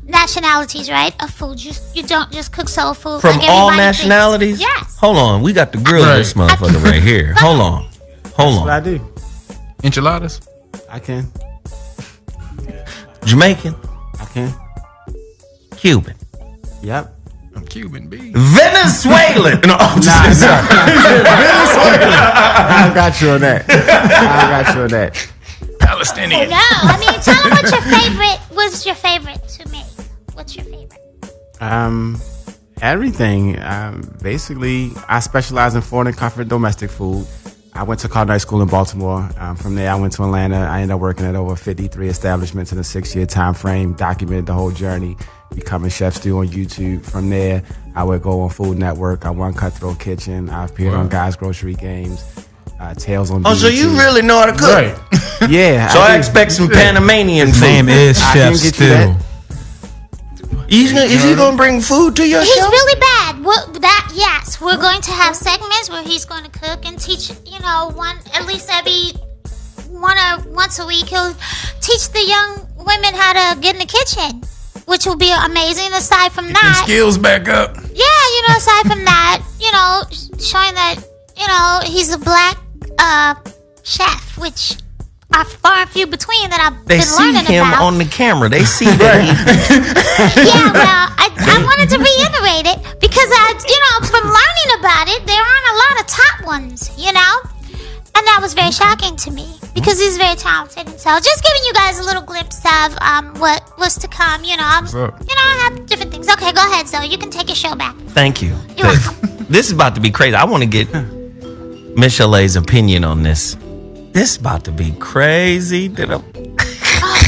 nationalities, right? Of food. You don't just cook soul food. From like all everybody thinks. nationalities? Yes. Hold on. We got to grill this motherfucker right here. Hold on. What I do. Enchiladas. I can. Jamaican, I can. Cuban, Yep. I'm Cuban, B. Venezuelan. No, I'm just I got you on that. Palestinian. No, I mean, tell him what's your favorite to make. What's your favorite? Everything. Basically, I specialize in foreign and comfort domestic food. I went to culinary school in Baltimore. From there, I went to Atlanta. I ended up working at over 53 establishments in a 6-year time frame, documented the whole journey, becoming Chef Stew on YouTube. From there, I would go on Food Network. I won Cutthroat Kitchen. I appeared on Guys Grocery Games, Tales on Oh, so BET. you really know how to cook. Right. Yeah. So I do. expect some Panamanian His food. name is I Chef can get you Stew. that. Is he going to bring food to your He's show? really bad. Yes, we're going to have segments where he's going to cook and teach. Once a week, he'll teach the young women how to get in the kitchen, which will be amazing. Aside from Them that, skills back up. yeah, aside from that, showing that he's a black chef, which are far and few between that I've They been see learning him about. on the camera. They see that Yeah, well, I wanted to reiterate it because from learning about it, there aren't a lot of top ones, and that was very shocking to me because he's very talented. And so, just giving you guys a little glimpse of what was to come. I have different things. Okay, go ahead, Zoe. You can take your show back. Thank you. You're welcome. This is about to be crazy. I want to get Michelle's opinion on this. This is about to be crazy. Oh,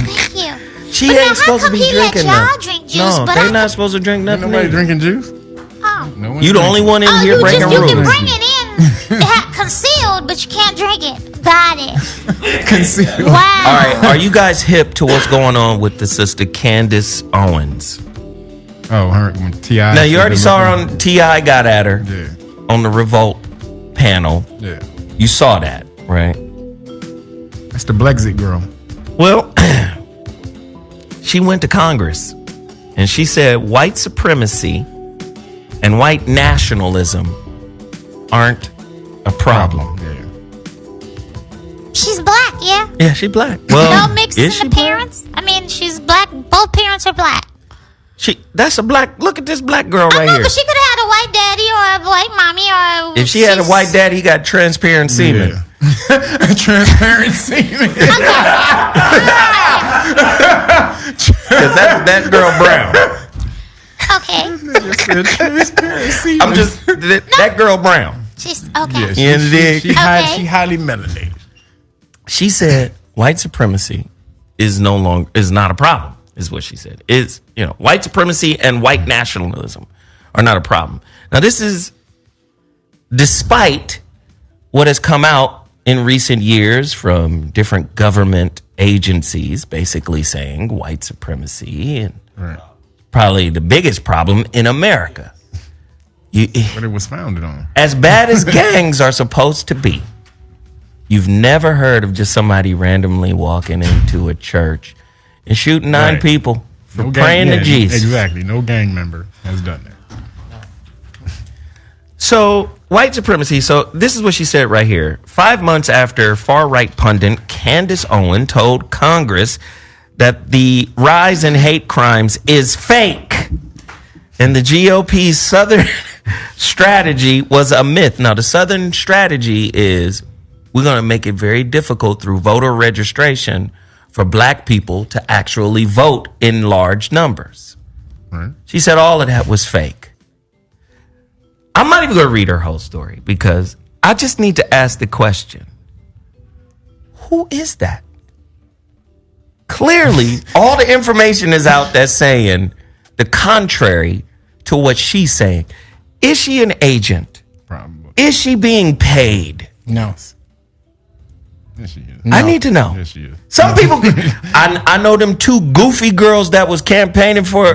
thank you. She But now ain't how supposed to come be he let drinking y'all nothing. drink juice, No, but they I not supposed to drink Ain't nothing. nobody either. drinking juice. Oh. No one You the drinking. only one in Oh, here you breaking can rules. bring it in concealed, but you can't drink it. Got it. Concealed. Wow. All right, are you guys hip to what's going on with the sister Candice Owens? Oh, her when T.I. Now you already saw her on T.I. got at her Yeah. on the Revolt panel. Yeah. You saw that, right? That's the Blexit girl. Well, she went to Congress and she said white supremacy and white nationalism aren't a problem. She's black, yeah? Yeah, she's black. Well, No mix is in she the black? parents? I mean, she's black. Both parents are black. That's a black. Look at this black girl I right know, here. but she could have had a white daddy or a white mommy or... If she had a white daddy, he got transparent semen. Transparent semen. Because that girl brown. Okay. I'm just that girl brown. She's... Okay. She highly melanated. She said white supremacy is not a problem. Is what she said. It's white supremacy and white nationalism are not a problem. Now this is despite what has come out in recent years from different government agencies, basically saying white supremacy and probably the biggest problem in America. What it was founded on. As bad as gangs are supposed to be, you've never heard of just somebody randomly walking into a church and shooting 9 people for praying to Jesus. Exactly. No gang member has done that. So, white supremacy. So, this is what she said right here. 5 months after far-right pundit Candice Owen told Congress that the rise in hate crimes is fake and the GOP's Southern strategy was a myth. Now, the Southern strategy is we're going to make it very difficult through voter registration for black people to actually vote in large numbers. Right. She said all of that was fake. I'm not even going to read her whole story because I just need to ask the question. Who is that? Clearly, all the information is out that's saying the contrary to what she's saying. Is she an agent? Probably. Is she being paid? No. Yes, she is. I need to know. Yes, she is. Some people, I know them 2 goofy girls that was campaigning for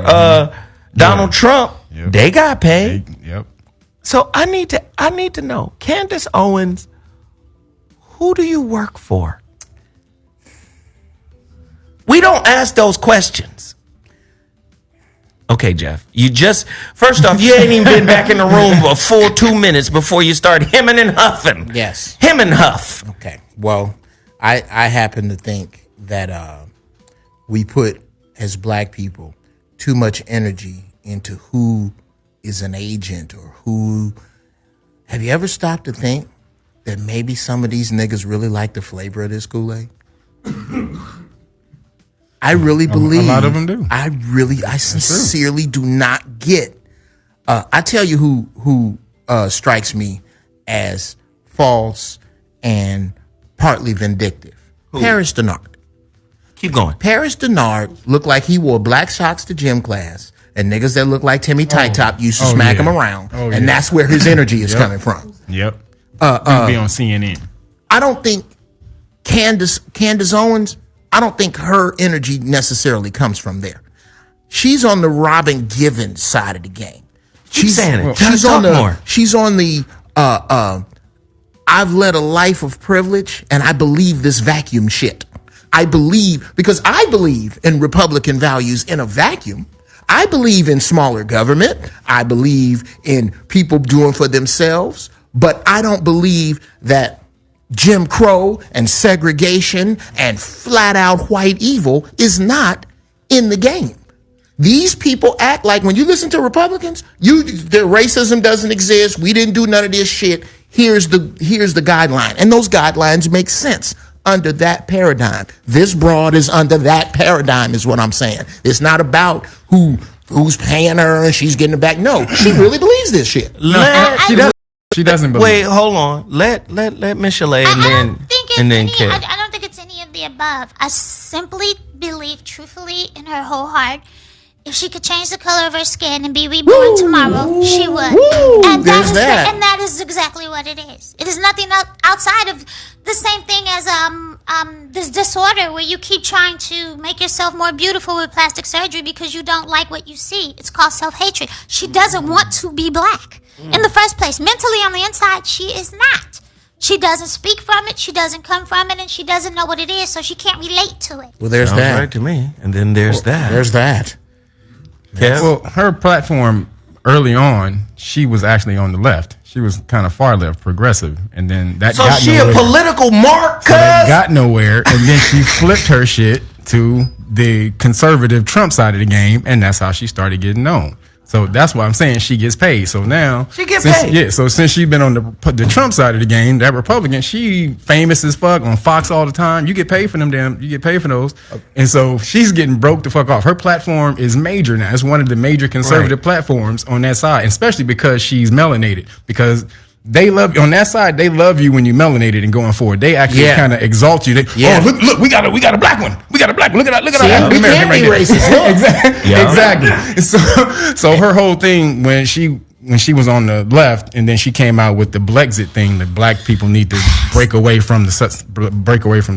Donald Trump. Yep. They got paid. Yep. So I need to know, Candice Owens, who do you work for? We don't ask those questions. Okay, Jeff, first off, you ain't even been back in the room a full 2 minutes before you start hemming and huffing. Yes. Hem and huff. Okay. Well, I happen to think that we put, as black people, too much energy into who is an agent or who. Have you ever stopped to think that maybe some of these niggas really like the flavor of this Kool-Aid? I really believe a lot of them do. I sincerely do not get. I tell you who strikes me as false and partly vindictive. Who? Paris Denard. Keep going. Paris Denard looked like he wore black socks to gym class, and niggas that look like Timmy Tight Top used to smack him around, and that's where his energy is coming from. Yep. Be on CNN. I don't think Candice Owens, I don't think her energy necessarily comes from there. She's on the Robin Givens side of the game. She's saying it. She's Talk on the more. She's on the I've led a life of privilege and I believe this vacuum shit. I believe in Republican values in a vacuum. I believe in smaller government. I believe in people doing for themselves, but I don't believe that Jim Crow and segregation and flat out white evil is not in the game. These people act like when you listen to Republicans, the racism doesn't exist. We didn't do none of this shit. Here's the guideline. And those guidelines make sense under that paradigm. This broad is under that paradigm is what I'm saying. It's not about who's paying her and she's getting it back. No, she really believes this shit. She doesn't believe. Wait, hold on. Let Michelle and then Kate. I don't think it's any of the above. I simply believe truthfully in her whole heart. If she could change the color of her skin and be reborn tomorrow, she would. And that is exactly what it is. It is nothing outside of the same thing as this disorder where you keep trying to make yourself more beautiful with plastic surgery because you don't like what you see. It's called self-hatred. She doesn't want to be black in the first place. Mentally on the inside, she is not. She doesn't speak from it, she doesn't come from it, and she doesn't know what it is, so she can't relate to it. Well, there's Sounds that. right to me. And then there's that. There's that. Kev? Well, her platform, early on, she was actually on the left. She was kind of far left, progressive, and then that. So got she nowhere. a political mark, So that got nowhere, and then she flipped her shit to the conservative Trump side of the game, and that's how she started getting known. So that's why I'm saying she gets paid. So now she gets paid. Yeah. So since she's been on the Trump side of the game, that Republican, she famous as fuck on Fox all the time. You get paid for them, you get paid for those. And so she's getting broke the fuck off. Her platform is major now. It's one of the major conservative platforms on that side, especially because she's melanated. Because they love on that side. They love you when you melanated and going forward. They actually kind of exalt you. Oh, look, we got a black one. We got a black one. Look at that. We can't be racist. Exactly. So her whole thing when she was on the left, and then she came out with the Blexit thing that black people need to break away from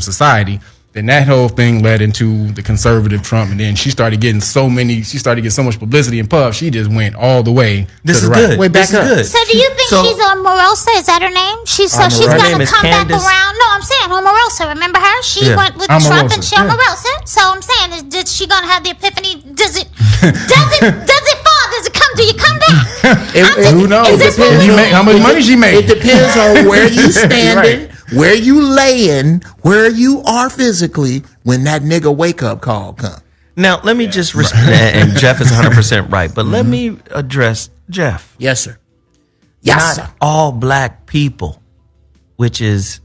society. Then that whole thing led into the conservative Trump, and then she started getting so much publicity and puff. She just went all the way. This to is the right. good. Wait, back This is up. good. So do you think she's Omarosa? Is that her name? She's got Her name to is come back Candice. around. No, I'm saying Omarosa. Remember her? She went with Trump and she Omarosa. So I'm saying, is she gonna have the epiphany? Does it fall? Does it come? Do you come back? Who knows? Is this How much money she made? It depends on where you standing, where you laying, where you are physically when that nigga wake up call come. Now, let me just and Jeff is 100% right, but let me address Jeff. Yes, sir. Yes, Not sir. all black people, which is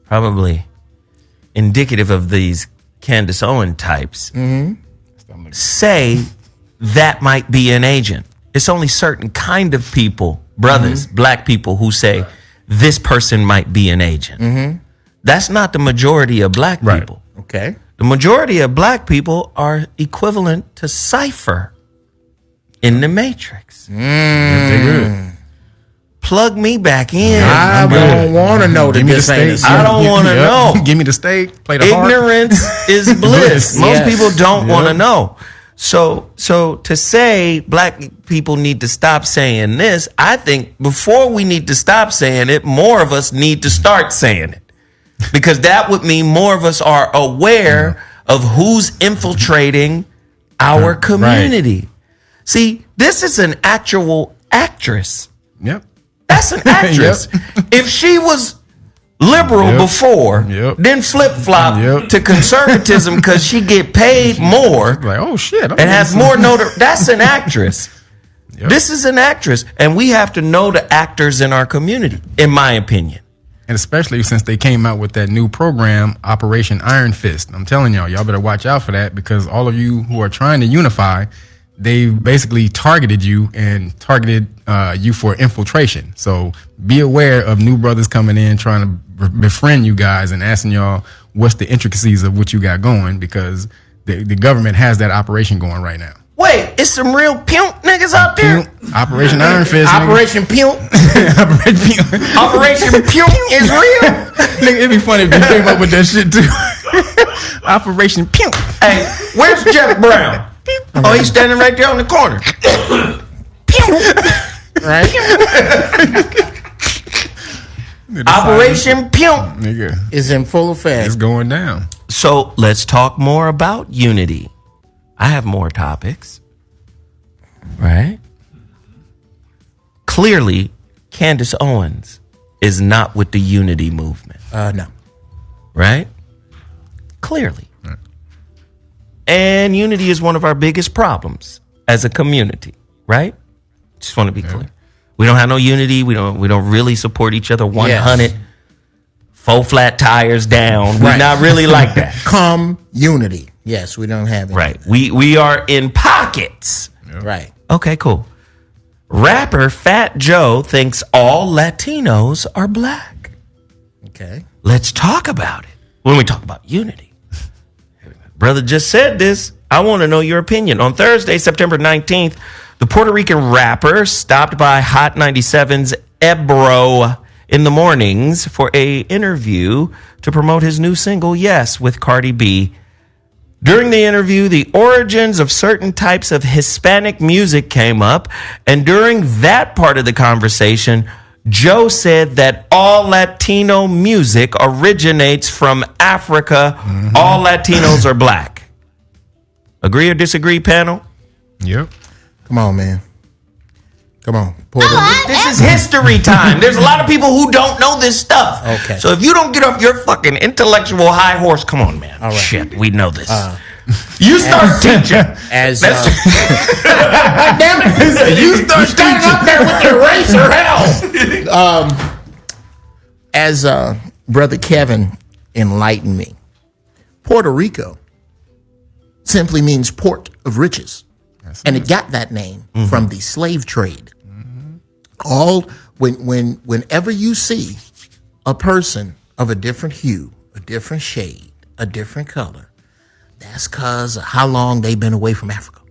probably indicative of these Candice Owen types, say that might be an agent. It's only certain kind of people, brothers, black people, who say this person might be an agent. That's not the majority of black people. Okay. The majority of black people are equivalent to Cypher in the Matrix. Plug me back in. I don't want to know that this ain't. I don't want to know. Give me the steak. Play the harp. Ignorance is bliss. Most Yes. people don't want to know. So to say black people need to stop saying this, I think before we need to stop saying it, more of us need to start saying it. Because that would mean more of us are aware of who's infiltrating our community. See, this is an actual actress. Yep. That's an actress. If she was liberal before, then flip-flop to conservatism because she get paid more Like, oh shit. and has more that's an actress. This is an actress, and we have to know the actors in our community, in my opinion. And especially since they came out with that new program, Operation Iron Fist. I'm telling y'all better watch out for that, because all of you who are trying to unify, they basically targeted you and targeted you for infiltration. So be aware of new brothers coming in trying to befriend you guys and asking y'all what's the intricacies of what you got going, because the government has that operation going right now. Wait, it's some real pimp niggas out there? Operation Iron Fist. Operation Pimp. Operation Pimp is real? Nigga, it'd be funny if they came up with that shit too. Operation Pimp. Hey, where's Jeff Brown? Oh, he's standing right there on the corner. Right? Operation Pimp. Nigga, Is in full effect. it's going down. So let's talk more about unity. I have more topics. Right? Clearly, Candice Owens is not with the unity movement. No. Right? Clearly. And unity is one of our biggest problems as a community, right? Just want to be clear. We don't have no unity. We don't really support each other 100. Yes. 4 flat tires down. We're not really like that. Unity. Yes, we don't have it. Right. We are in pockets. Right. Okay, cool. Rapper Fat Joe thinks all Latinos are black. Okay. Let's talk about it when we talk about unity. Brother just said this. I want to know your opinion. On Thursday, September 19th, the Puerto Rican rapper stopped by Hot 97's Ebro in the mornings for a interview to promote his new single, Yes, with Cardi B. During the interview, the origins of certain types of Hispanic music came up, and during that part of the conversation, Joe said that all Latino music originates from Africa. All Latinos are black. Agree or disagree, panel? Yep. Come on, man. Come on, Puerto Rico. This is history time. There's a lot of people who don't know this stuff. Okay. So if you don't get off your fucking intellectual high horse, come on, man. All right. Shit, we know this. You start teaching. As damn it, you start standing up there with your eraser, hell. As Brother Kevin enlightened me, Puerto Rico simply means port of riches. And it got that name from the slave trade. Whenever you see a person of a different hue, a different shade, a different color, that's because of how long they've been away from Africa.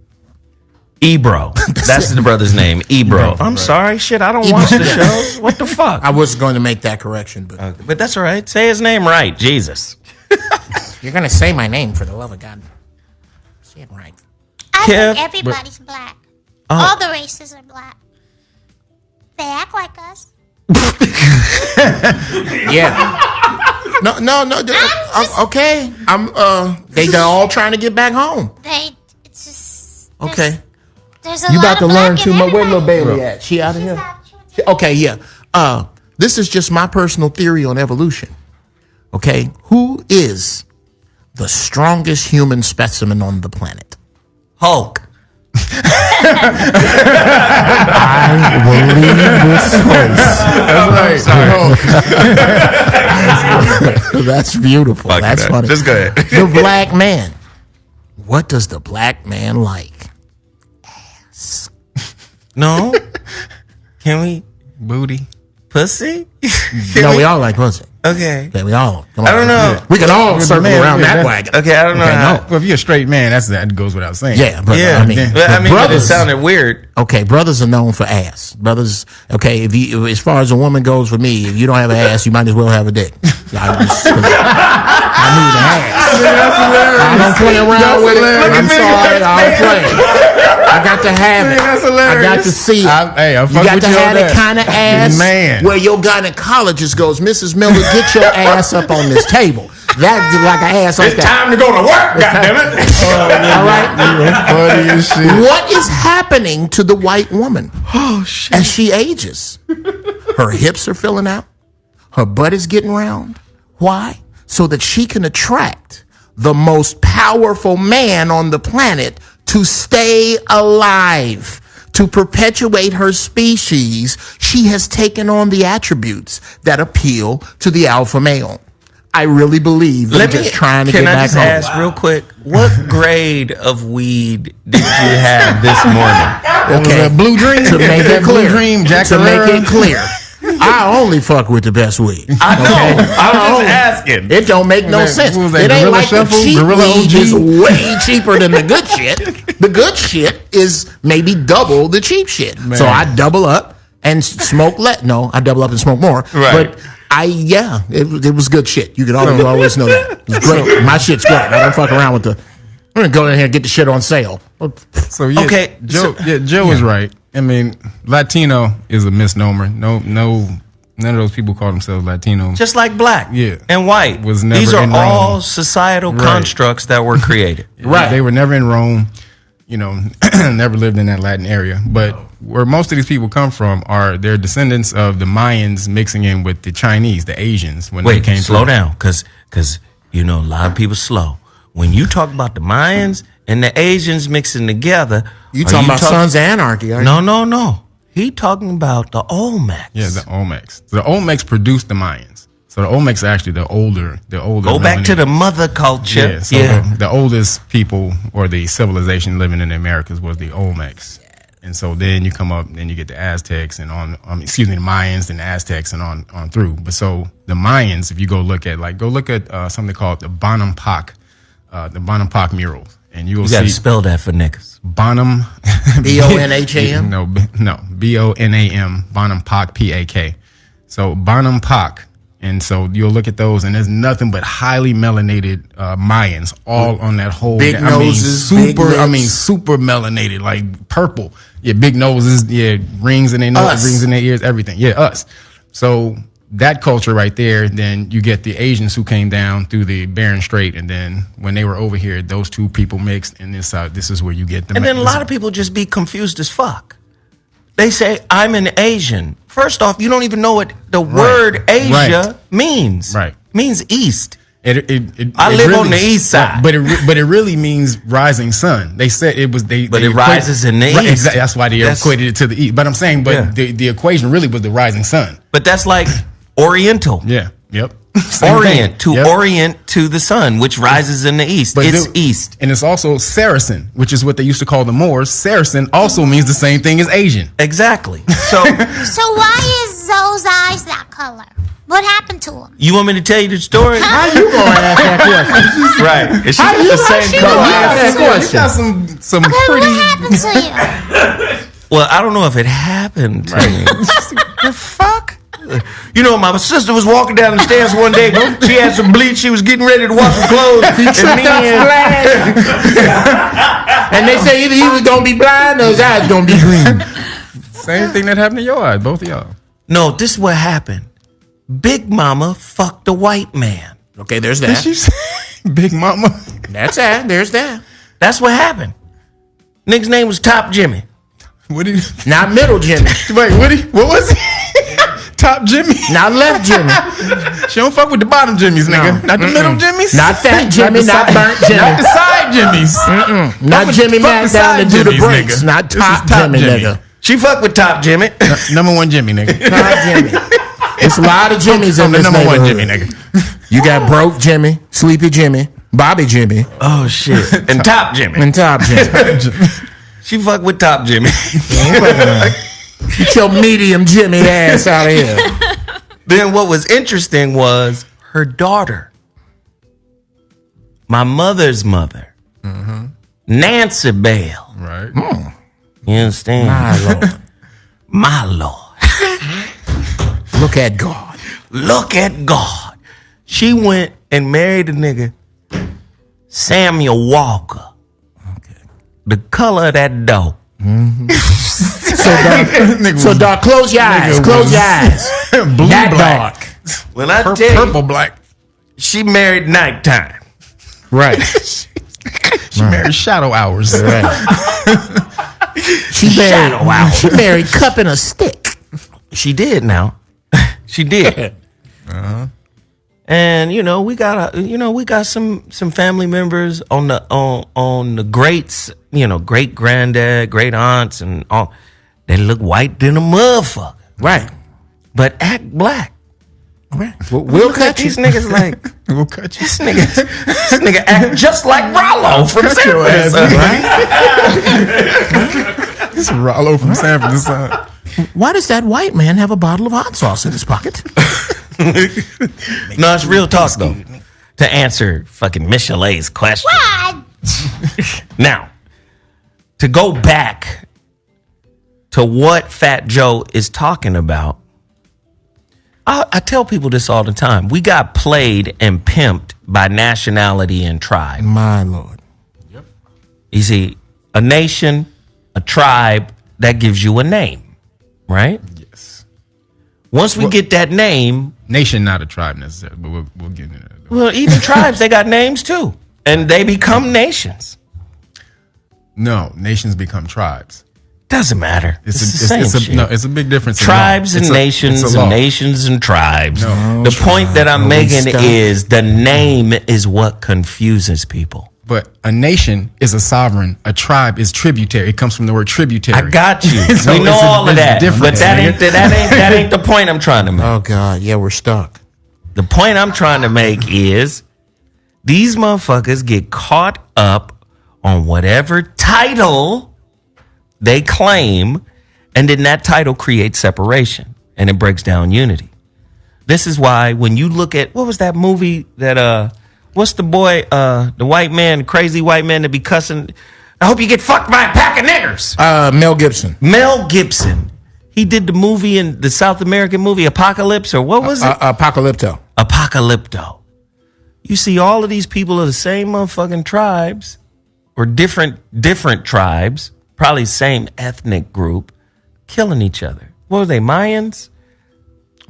Ebro. That's the brother's name. Ebro. I'm sorry. Shit, I don't watch the shows. What the fuck? I was going to make that correction, but But that's all right. Say his name right. Jesus. you're going to say my name for the love of God. Say it right. I Kev, think everybody's black. All the races are black. They act like us. Yeah. No. Okay. They're all trying to get back home. It's just. Okay. There's a You lot about to of learn black too in much. Where little everybody. Bailey at? She out of here? Okay, yeah. This is just my personal theory on evolution. Okay. Who is the strongest human specimen on the planet? Hulk. I will leave this place. That's beautiful. That's funny. Just go ahead. The black man. What does the black man like? Ass. No. Can we? Booty. Pussy? No, we all like pussy. Okay. Okay, we all. Come on. I don't know. We can all circle man, around yeah, that that's- wagon. Okay, I don't know. Okay, how- no. Well, if you're a straight man, that goes without saying. Yeah, but Yeah. I mean, But I mean, but it brothers sounded weird. Okay, brothers are known for ass. Brothers, okay, if you, as far as a woman goes for me, if you don't have an ass, you might as well have a dick. I need an ass. I don't play around with it. I'm sorry, I don't play. I got to have it. That's I hilarious. got to see it. I You fuck got with to you on have the that. kind of ass Man. where your gynecologist goes, Mrs. Miller, get your ass up on this table. That's like an ass like that. Time to go to work, goddammit. All right. Funny as shit. What is happening to the white woman as she ages? Her hips are filling out. Her butt is getting round. Why? So that she can attract the most powerful man on the planet to stay alive. To perpetuate her species, she has taken on the attributes that appeal to the alpha male. I really believe they're just trying to get Can I back just home. ask real quick, what grade of weed did you have this morning? Okay, Blue Dream. to make it Blue clear. Dream, Jack To make Herrera. it clear, I only fuck with the best weed. I know. Okay? I'm just asking. It don't make no that- sense. what was that, It ain't Gorilla like Shuffle? the cheap Gorilla weed OG? is way cheaper than the good shit. The good shit is maybe double the cheap shit. So I double up and smoke No, I double up and smoke more. Right. But it was good shit. You always know that. It's great. My shit's great. I don't fuck around with the. I'm gonna go in here and get the shit on sale. So yeah, Okay, Joe is right. I mean, Latino is a misnomer. No, none of those people call themselves Latino. Just like black Yeah. and white. Was never These are in all Rome. societal Right. constructs that were created. Right. They were never in Rome. You know, never lived in that Latin area. But where most of these people come from they're descendants of the Mayans mixing in with the Chinese, the Asians. When they Wait, came slow through. down, because you know a lot of people slow. When you talk about the Mayans and the Asians mixing together, You are talking about Sons of Anarchy? Aren't you? No. He talking about the Olmecs. Yeah, the Olmecs. So the Olmecs produced the Mayans. So the Olmecs are actually the older. Go back to the mother culture. Yeah, so The oldest people or the civilization living in the Americas was the Olmecs. And so then you come up, then you get the Aztecs and the Mayans and the Aztecs and on through. But so the Mayans, if you go look at something called the Bonham-Pac murals, and you will You got to see spell that for niggas. Bonham, Bonham? No, Bonam, Bonham-Pac, Pak. So Bonham-Pac. And so you'll look at those, and there's nothing but highly melanated Mayans all on that whole. Big noses, big lips. super melanated, like purple. Yeah, big noses. Yeah, rings in their nose, Us. rings in their ears, everything. Yeah, us. So that culture right there. Then you get the Asians who came down through the Bering Strait, and then when they were over here, those two people mixed, and this is where you get them. And then a lot of people just be confused as fuck. They say, I'm an Asian. First off, you don't even know what the word Asia means. Right. Means east. I live on the east side. But it really means rising sun. They said it was they. But it rises in the east. Exactly. That's why they equated it to the east. But I'm saying, the equation really was the rising sun. But that's like Oriental. Yeah. Yep. Orient to the sun, which rises in the east. But it's east. And it's also Saracen, which is what they used to call the Moors. Saracen also means the same thing as Asian. Exactly. So why is Zoe's eyes that color? What happened to him? You want me to tell you the story? How you gonna ask that question? Right. Is she the same color? You got some pretty. What happened to you? Well, I don't know if it happened to me. The fuck? You know, my sister was walking down the stairs one day. She had some bleach. She was getting ready to wash her clothes. And they say either he was gonna be blind or his eyes gonna be green. Same thing that happened to your eyes, both of y'all. No, this is what happened. Big Mama fucked a white man. Okay, there's that. Did she say Big Mama? That's that. There's that. That's what happened. Nigga's name was Top Jimmy. What did? Not Middle Jimmy. Wait, what was he? Top Jimmy. Not Left Jimmy. She don't fuck with the bottom Jimmies, nigga. Not the middle Jimmies. Not Fat Jimmy. Not Burnt Jimmy. Not the side Jimmies. Not Jimmy Mack down to do the breaks. Nigga. Not Top Jimmy, nigga. She fucked with Top Jimmy. Number one Jimmy, nigga. Top Jimmy. It's a lot of Jimmies in this number one neighborhood. Jimmy, nigga. You got Broke Jimmy, Sleepy Jimmy, Bobby Jimmy, Oh shit. And Top Jimmy. and Top Jimmy. She fucked with Top Jimmy. Get your medium Jimmy ass out of here. Then what was interesting was her daughter, my mother's mother, Nancy Bell. Right. You understand? My Lord. My Lord. Look at God. Look at God. She went and married a nigga, Samuel Walker. Okay. The color of that dough. So, Doc, close your eyes. Close your eyes. Blue That black. dark. When I tell Purple you, black. she married nighttime. Right. She married shadow hours. She married cup and a stick. She did now. She did. And we got some family members on the greats, great granddad, great aunts, and all. They look white than a motherfucker, Right. but act black. Right. We'll cut you. These niggas like We'll cut you. this nigga act just like Rollo from Cut your ass, Sanford. This is Rollo from Sanford. This side. Why does that white man have a bottle of hot sauce in his pocket? No, it's real talk though. To answer fucking Michelet's question. What? Now, to go back to what Fat Joe is talking about, I tell people this all the time. We got played and pimped by nationality and tribe. My Lord. You see, a nation, a tribe, that gives you a name, right? Yes. Once we get that name, Nation, not a tribe necessarily, but we'll get into that. well, even tribes, they got names too. And they become nations. No, nations become tribes. Doesn't matter. It's the same shit. No, it's a big difference. in Tribes law. and It's nations a law. and nations and tribes. No. The point that I'm Oh, making stop. is the name is what confuses people. But a nation is a sovereign. A tribe is tributary. It comes from the word tributary. I got you. So We know it's a- all of there's a that. But difference, that ain't the point I'm trying to make. Oh, God. Yeah, we're stuck. The point I'm trying to make is these motherfuckers get caught up on whatever title they claim, and then that title creates separation and it breaks down unity. This is why when you look at, what was that movie that, what's the boy, the white man, crazy white man that be cussing, I hope you get fucked by a pack of niggers. Mel Gibson. Mel Gibson. He did the movie in the South American movie Apocalypse, or what was it? Apocalypto. Apocalypto. You see all of these people of the same motherfucking tribes or different tribes, probably same ethnic group, killing each other. What were they, Mayans?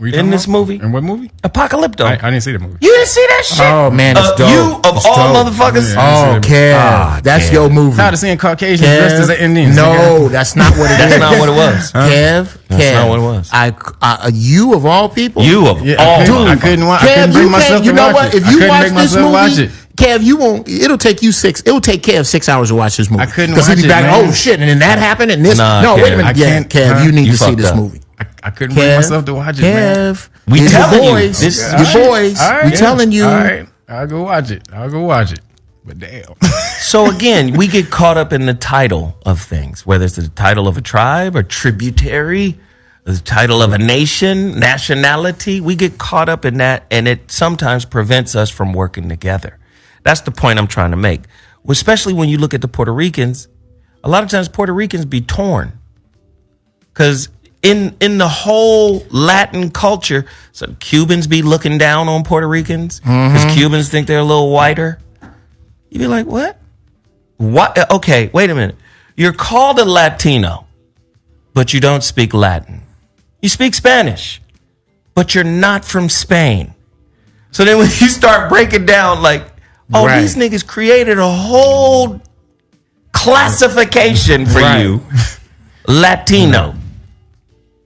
in this movie. In what movie? Apocalypto. I didn't see the movie. You didn't see that shit? Oh man, it's dope. You of It's all dope. motherfuckers. Oh, Kev, that's your movie. Tired of seeing Caucasians Kev, dressed as Indians. no, that's not what it is. That's not what it was. Kev, That's not what it was. You of all people. You of all. Dude, I couldn't Kev, bring you myself can't. to You know watch what? it. If I you couldn't watch make this myself watch movie, it. Kev, you won't. It'll take you 6. It'll take Kev 6 hours to watch this movie. I couldn't because he'd be watch it, back. man. Oh shit! And then that happened. And this. Nah, no, Kev. wait a minute. I Yeah, can't- Kev, you need you to see fucked this up. movie. I couldn't bring myself to watch it, man. Kev, We your telling you. boys. This- Your boys. All right, We yeah. telling you. All right, I'll go watch it. But damn. So again, we get caught up in the title of things, whether it's the title of a tribe or tributary, the title of a nation, nationality. We get caught up in that, and it sometimes prevents us from working together. That's the point I'm trying to make. Especially when you look at the Puerto Ricans, a lot of times Puerto Ricans be torn. Because in the whole Latin culture, so Cubans be looking down on Puerto Ricans because Cubans think they're a little whiter. You be like, what? What? Okay, wait a minute. You're called a Latino, but you don't speak Latin. You speak Spanish, but you're not from Spain. So then when you start breaking down, like, oh, Right. these niggas created a whole classification for you, Latino.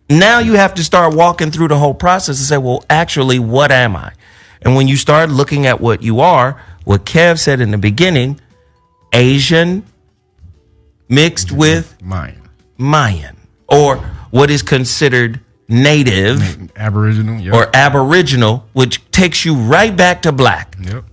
Now you have to start walking through the whole process and say, well, actually, what am I? And when you start looking at what you are, what Kev said in the beginning, Asian mixed with Mayan, or what is considered native Aboriginal, yep. or aboriginal, which takes you right back to black. Yep.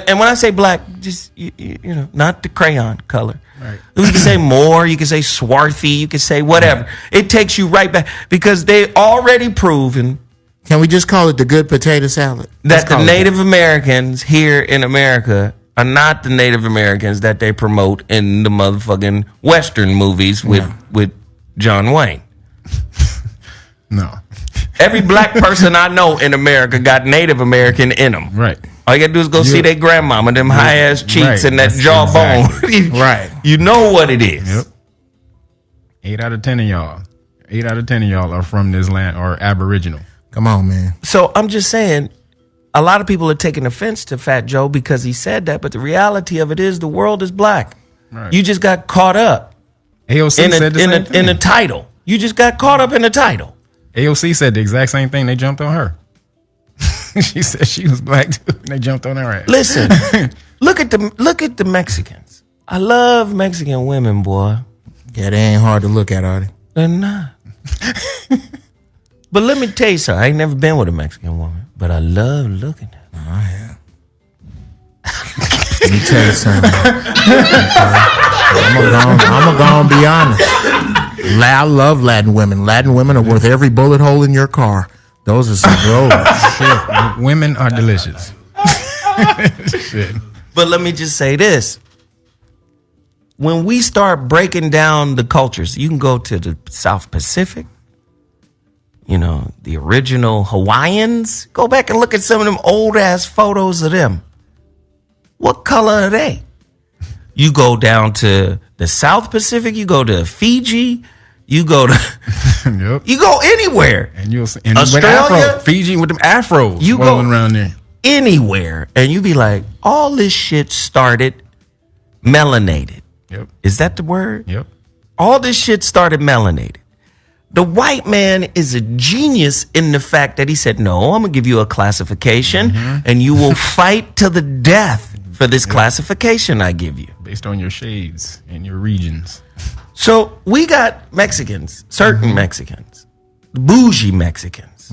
And when I say black, just you know, not the crayon color. Right. You can say more, you can say swarthy, you can say whatever. Right. It takes you right back because they already proven Can we just call it the good potato salad? that the Native Americans here in America are not the Native Americans that they promote in the motherfucking Western movies with John Wayne. No. Every black person I know in America got Native American in them. Right. All you gotta do is go see their grandmama, them high ass cheeks Right. and that That's jawbone. exactly. Right. You know what it is. Yep. 8 out of 10 of y'all. 8 out of 10 of y'all are from this land or Aboriginal. Come on, man. So I'm just saying, a lot of people are taking offense to Fat Joe because he said that, but the reality of it is the world is black. Right. You just got caught up AOC in said the same thing. in the title. You just got caught up in the title. AOC said the exact same thing. They jumped on her. She said she was black too, and they jumped on her ass. Listen, look at the Mexicans. I love Mexican women, boy. Yeah, they ain't hard to look at, are they? They're not. But let me tell you something. I ain't never been with a Mexican woman, but I love looking at her. Oh, yeah. Let me tell you something. I'm gonna be honest. I love Latin women. Latin women are worth every bullet hole in your car. Those are some shit. Women are delicious. Shit. But let me just say this. When we start breaking down the cultures, you can go to the South Pacific, you know, the original Hawaiians. Go back and look at some of them old ass photos of them. What color are they? You go down to the South Pacific, you go to Fiji, you go to Yep. you go anywhere. And you'll see, and Australia? with afro, Fiji with them afros You go- rolling around there. Anywhere. And you be like, all this shit started melanated. Yep. Is that the word? Yep. All this shit started melanated. The white man is a genius in the fact that he said, no, I'm going to give you a classification and you will fight to the death for this classification I give you. Based on your shades and your regions. So we got Mexicans, certain Mexicans, bougie Mexicans.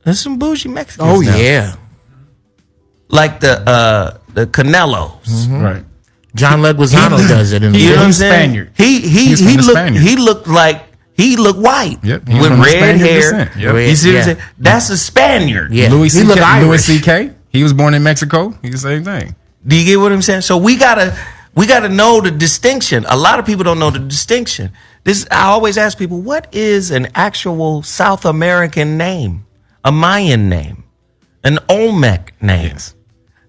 There's some bougie Mexicans. Oh now. yeah. Like the Canelos. Right. John Leguizamo does it in the You know what I'm He's saying? Spaniard. He He's from the Spaniard. He looked white. Yep, he's With from the red Spaniard hair. descent. Yep. You see what Yeah. I'm saying? That's a Spaniard. Yeah. Louis He look C.K. Irish. Louis C.K. He was born in Mexico. He's the same thing. Do you get what I'm saying? So we gotta know the distinction. A lot of people don't know the distinction. I always ask people, what is an actual South American name? A Mayan name, an Olmec name. Yes.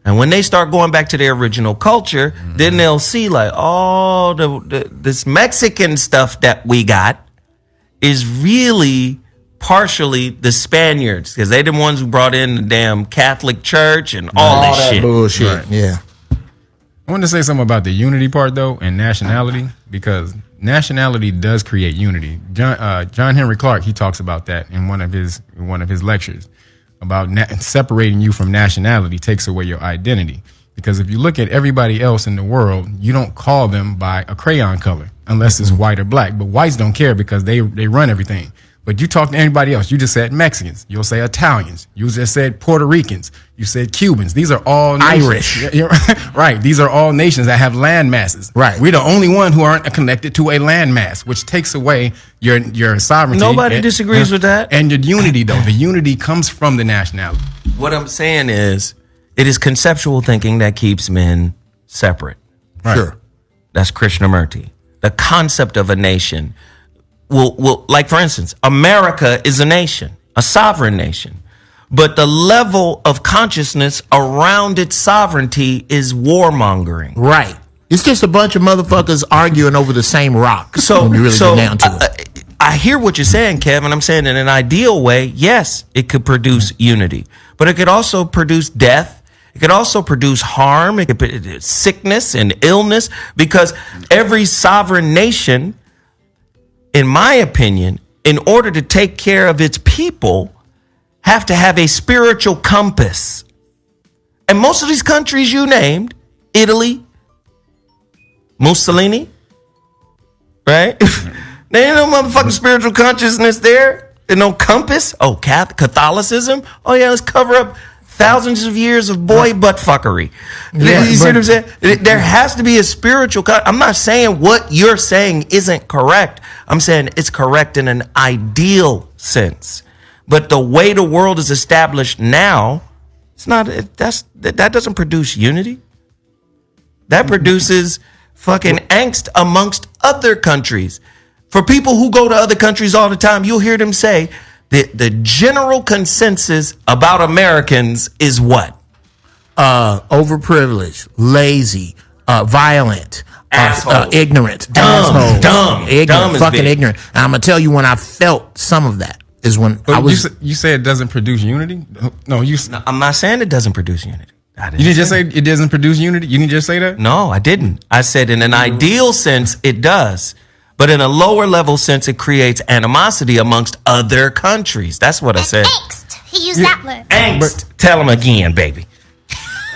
And when they start going back to their original culture, then they'll see like, oh, this Mexican stuff that we got is really partially the Spaniards, because they're the ones who brought in the damn Catholic Church and all that shit. Bullshit. Right. Yeah. I wanted to say something about the unity part though, and nationality, because nationality does create unity. John Henry Clark, he talks about that in one of his lectures about separating you from nationality takes away your identity. Because if you look at everybody else in the world, you don't call them by a crayon color unless it's white or black. But whites don't care because they run everything. But you talk to anybody else, you just said Mexicans, you'll say Italians, you just said Puerto Ricans, you said Cubans. These are all nations. Irish. Right. These are all nations that have land masses. Right. We're the only one who aren't connected to a land mass, which takes away your sovereignty. Nobody disagrees with that. And your unity, though. The unity comes from the nationality. What I'm saying is, it is conceptual thinking that keeps men separate. Right. Sure. That's Krishnamurti. The concept of a nation will, like for instance, America is a nation, a sovereign nation, but the level of consciousness around its sovereignty is warmongering. Right. It's just a bunch of motherfuckers arguing over the same rock. So, when you really get down to it. I hear what you're saying, Kevin. I'm saying in an ideal way, yes, it could produce unity, but it could also produce death. It could also produce harm. It could produce sickness and illness, because every sovereign nation, in my opinion, in order to take care of its people, have to have a spiritual compass. And most of these countries you named, Italy, Mussolini, right? There ain't no motherfucking spiritual consciousness there. There's no compass. Oh, Catholicism. Oh yeah, let's cover up thousands of years of boy butt fuckery. Yeah, you see what I'm saying? There has to be a spiritual. I'm not saying what you're saying isn't correct. I'm saying it's correct in an ideal sense. But the way the world is established now, it's not. That doesn't produce unity. That produces fucking angst amongst other countries. For people who go to other countries all the time, you'll hear them say the general consensus about Americans is what? Overprivileged, lazy, violent, ignorant, dumb, ignorant, fucking ignorant. And I'm gonna tell you when I felt some of that is when But I was. You said it doesn't produce unity? No, I'm not saying it doesn't produce unity. You didn't just say it doesn't produce unity? You didn't just say that? No, I didn't. I said in an ideal sense, it does. But in a lower level sense, it creates animosity amongst other countries. That's what I said. Angst. He used that word. Angst. Tell him again, baby.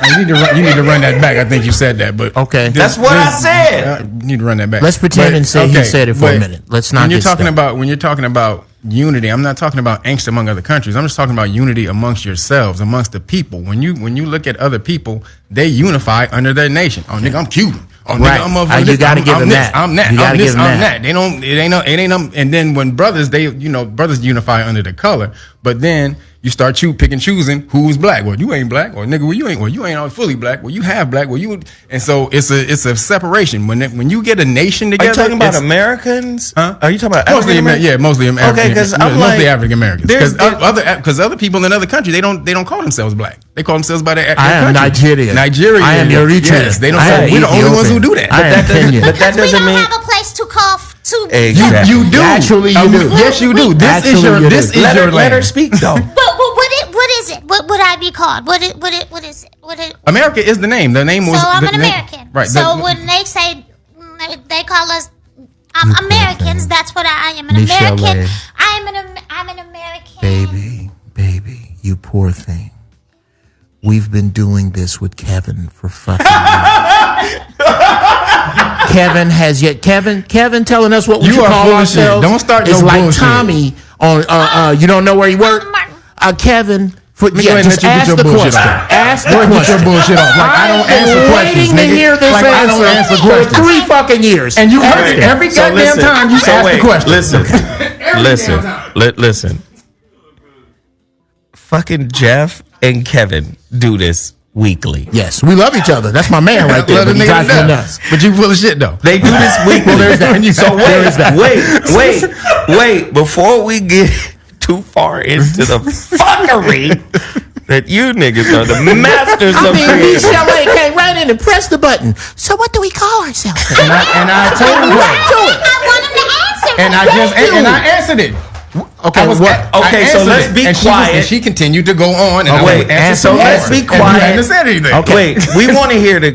You need to run that back. I think you said that, but Okay. That's what I said. You need to run that back. Let's pretend and say he okay, said it for a but minute. Let's not When you're get talking stuck. about unity, I'm not talking about angst among other countries. I'm just talking about unity amongst yourselves, amongst the people. When you look at other people, they unify under their nation. Oh, nigga, I'm Cuban. Oh, Right. nigga, I'm You gotta give them this, that. I'm that. You gotta I'm this. give them I'm that. that. It ain't. And then when brothers, brothers unify under the color, but then you start pick and choosing who's black. Well, you ain't black, or nigga, well, you ain't all fully black. Well, you have black. Well, you, and so it's a separation. When you get a nation together, Are you talking about Americans? Huh? Are you talking about mostly African-Americans? mostly American. Okay, 'cause I'm mostly like, African Americans. there's- Because other people in other countries, they don't call themselves black. They call themselves by their I am country. Nigeria. Nigeria. I am Eritrea. Yes, they don't. I Say, am we're the only ones who Ethiopian. do that. I am Kenyan. But that We doesn't don't mean. have a place to call to. Exactly. You do. Actually, you do. Yes, you do. This Actually, is your. you This do. is your Let her land. speak though. But what is it? What would I be called? What is it? America is the name. The name So was. I'm the an name- American. Right. So when they say they call us Americans, that's what I am. An Michelle American. A. I'm an American. Baby, you poor thing. We've been doing this with Kevin for fucking years. Kevin has yet. Kevin telling us what we You should are call full of shit. ourselves. Don't start It's no like bullshit. Tommy on. You don't know where he worked. Martin. Kevin. me go ahead and Just let you ask get the your bullshit question. off. Ask the Boy, get your question. bullshit off. Like I don't answer questions, waiting to nigga. hear this Like I don't answer answer for questions. 3 fucking years. And you Ask it. every goddamn time you ask the question. Listen. Fucking Jeff and Kevin do this weekly. Yes, we love each other. That's my man right there. Love the But he nigga drives to me death. nuts. But you full of shit though. They do this weekly. Well, there's that. So There is that. wait. Before we get too far into the fuckery that you niggas are the masters of creating. Michelle A came right in and pressed the button. So what do we call ourselves? And I told Right her. to it. I want him to answer. And I answered it. Okay, so let's be quiet. And she continued to go on. And let's be quiet. And you hadn't said anything. Okay. Wait, we want to hear the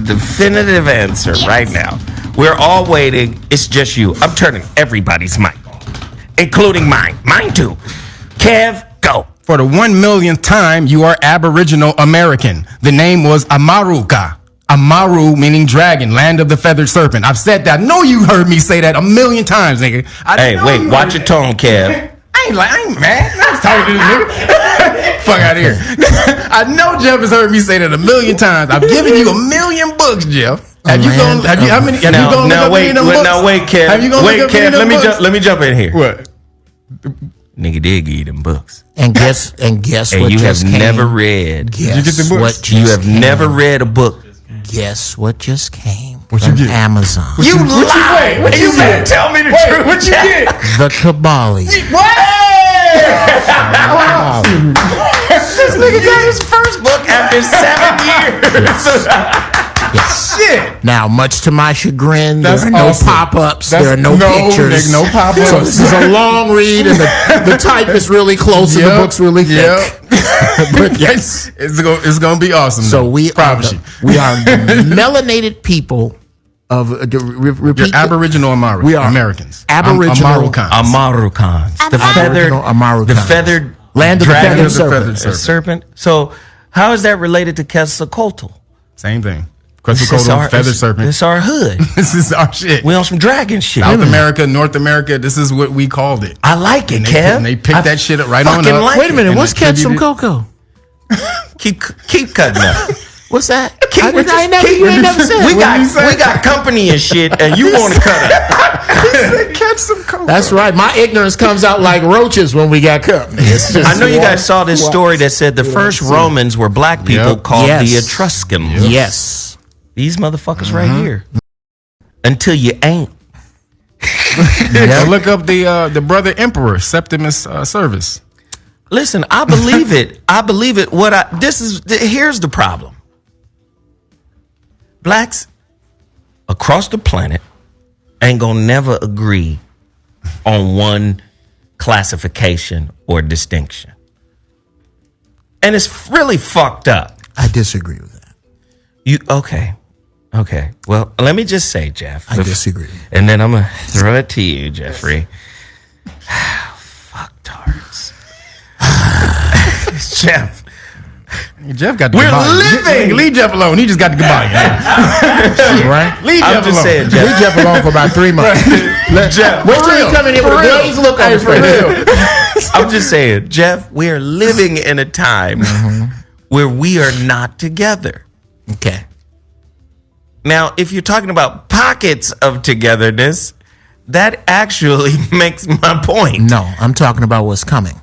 definitive answer right now. We're all waiting. It's just you. I'm turning everybody's mic on, including mine. Mine too. Kev, go. For the 1 millionth time, you are Aboriginal American. The name was Amaruka. Amaru meaning dragon, land of the feathered serpent. I've said that. I know you heard me say that 1 million times, nigga. Hey, wait, watch your tone, Kev. I ain't mad. I was talking to this nigga. Fuck out of here. I know Jeff has heard me say that 1 million times. I've given you 1 million books, Jeff. Have you gone? Wait, Kev. Have you gone? Wait, Kev. Let me jump in here. What? Nigga did give you them books. And guess And what you just have came? never read. Guess Did you get the books? what just You have came? never read a book. Guess what just came What from you get? Amazon? You lied. What You you better get? tell me the truth. What you get? The Kabali. This nigga got his first book after 7 years. Yes. Shit. Now, much to my chagrin, That's there are no awesome. pop-ups. That's- There are no pictures. There's no pop-ups. So this is a long read, and the type is really close, and the book's really thick. But yes, it's gonna be awesome. so though. we Promise are you. we are melanated people of repeat. You're Aboriginal Amaru. We are Americans. Aboriginal Amarukans. Amarukans. The Aboriginal Amarukans. The feathered Land of the dragon feathered of the serpent. feathered serpent. So how is that related to Quetzalcoatl? Same thing. This is Quetzalcoatl, feather serpent. This our hood. This is our shit. We on some dragon shit. South America, North America. This is what we called it. I like it, And Kev. they picked that shit up right on fucking up. like Wait a minute, And what's catch some attributed- cocoa? Keep cutting up. What's that? You ain't never said. We got company and shit, and you want to cut up. Catch some cocoa. That's right. My ignorance comes out like roaches when we got company. It's just I know you guys saw this story that said the first Romans were black people Yep. called Yes. the Etruscans. Yes. These motherfuckers right here. Until you ain't. Look up the brother emperor Septimus Service. Listen, I believe it. I believe it. Here's the problem. Blacks across the planet ain't gonna never agree on one classification or distinction. And it's really fucked up. I disagree with that. Okay. Well, let me just say, Jeff. I disagree. And then I'm gonna throw it to you, Jeffrey. Fucktards. Jeff. Jeff got the We're goodbye. living. Leave Jeff alone. He just got the goodbye. Right? Leave I'm Jeff just alone. saying, Jeff. Leave Jeff alone for about 3 months. Jeff, Wait till you come in here with a glazed look on his face. I'm just saying, Jeff, we are living in a time where we are not together. Okay. Now, if you're talking about pockets of togetherness, that actually makes my point. No, I'm talking about what's coming.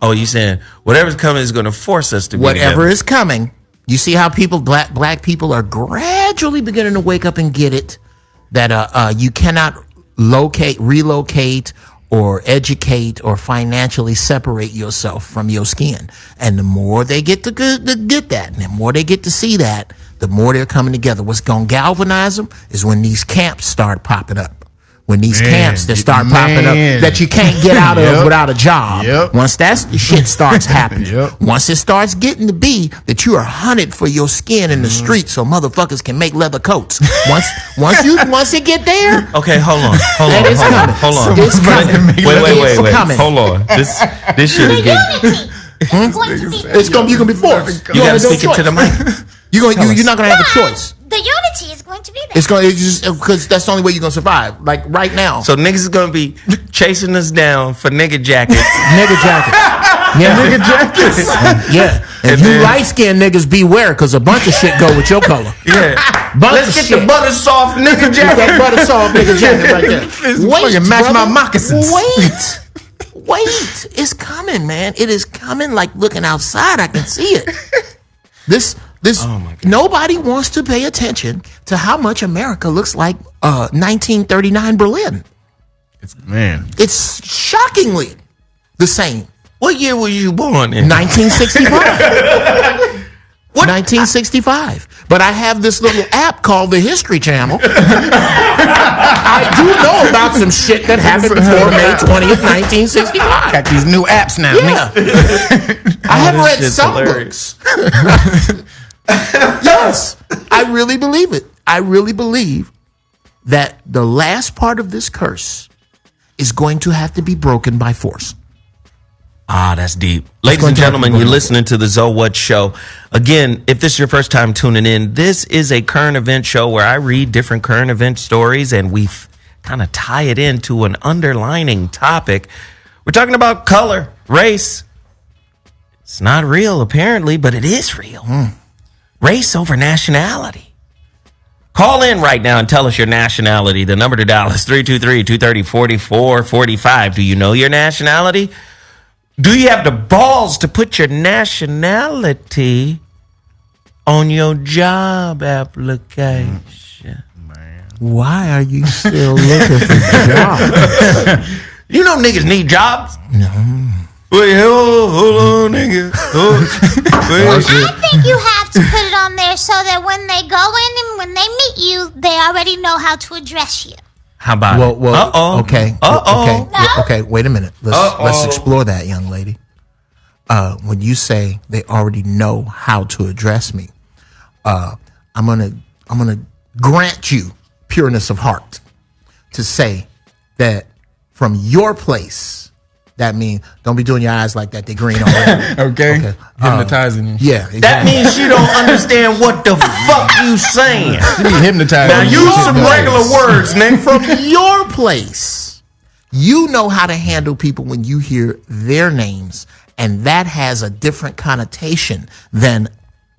Oh, you saying whatever's coming is going to force us to be Whatever together. is coming. You see how black people are gradually beginning to wake up and get it that you cannot relocate, or educate, or financially separate yourself from your skin. And the more they get to get that, and the more they get to see that, the more they're coming together. What's going to galvanize them is when these camps start popping up. When these camps that start popping up that you can't get out of without a job. Once that shit starts happening, once it starts getting to be that you are hunted for your skin in the street so motherfuckers can make leather coats. Once it get there, Okay, hold on. it's coming. Hold on. It's coming. Wait. It's coming. Hold on. This shit is getting. It's going to be. It's gonna. You can be forced. You gotta speak it to the mic. You're not gonna have a choice. The unity is going to be there. It's just because that's the only way you're gonna survive. Like right now, So niggas is gonna be chasing us down for nigga jackets. nigga jackets. Yeah, nigga jackets. Yeah, and you then- light skinned niggas beware because a bunch of shit go with your color. Yeah. Bunch Let's of get the shit. butter soft nigga That jacket. butter soft nigga jacket right there. fucking match my moccasins. Wait, it's coming, man. It is coming. Like looking outside, I can see it. This. Oh my God. Nobody wants to pay attention to how much America looks like 1939 Berlin. It's shockingly the same. What year was you born in? 1965. 1965. But I have this little app called the History Channel. I do know about some shit that happened before May 20th, 1965. Got these new apps now. Yeah. I have read shit's some hilarious. books. Yes, I really believe it. I really believe that the last part of this curse is going to have to be broken by force. Ah, that's deep. Ladies and gentlemen, you're listening to the ZoWhat Show. Again, if this is your first time tuning in, this is a current event show where I read different current event stories and we kind of tie it into an underlining topic. We're talking about color, race. It's not real, apparently, but it is real. Race over nationality. Call in right now and tell us your nationality. The number to dial is 323-230-4445. Do you know your nationality? Do you have the balls to put your nationality on your job application? Why are you still looking for jobs? You know niggas need jobs. No. Wait, hold on, nigga. I think you have to put it on there so that when they go in and when they meet you, they already know how to address you. How about it? Well, okay. Uh-oh. Okay, wait a minute. Let's explore that, young lady. When you say they already know how to address me, I'm gonna grant you pureness of heart to say that from your place, that means don't be doing your eyes like that. They're green already. Okay. Hypnotizing you. Yeah, exactly. That means you don't understand what the fuck you saying. You be hypnotizing. Now use some regular words, nigga. From your place, you know how to handle people when you hear their names, and that has a different connotation than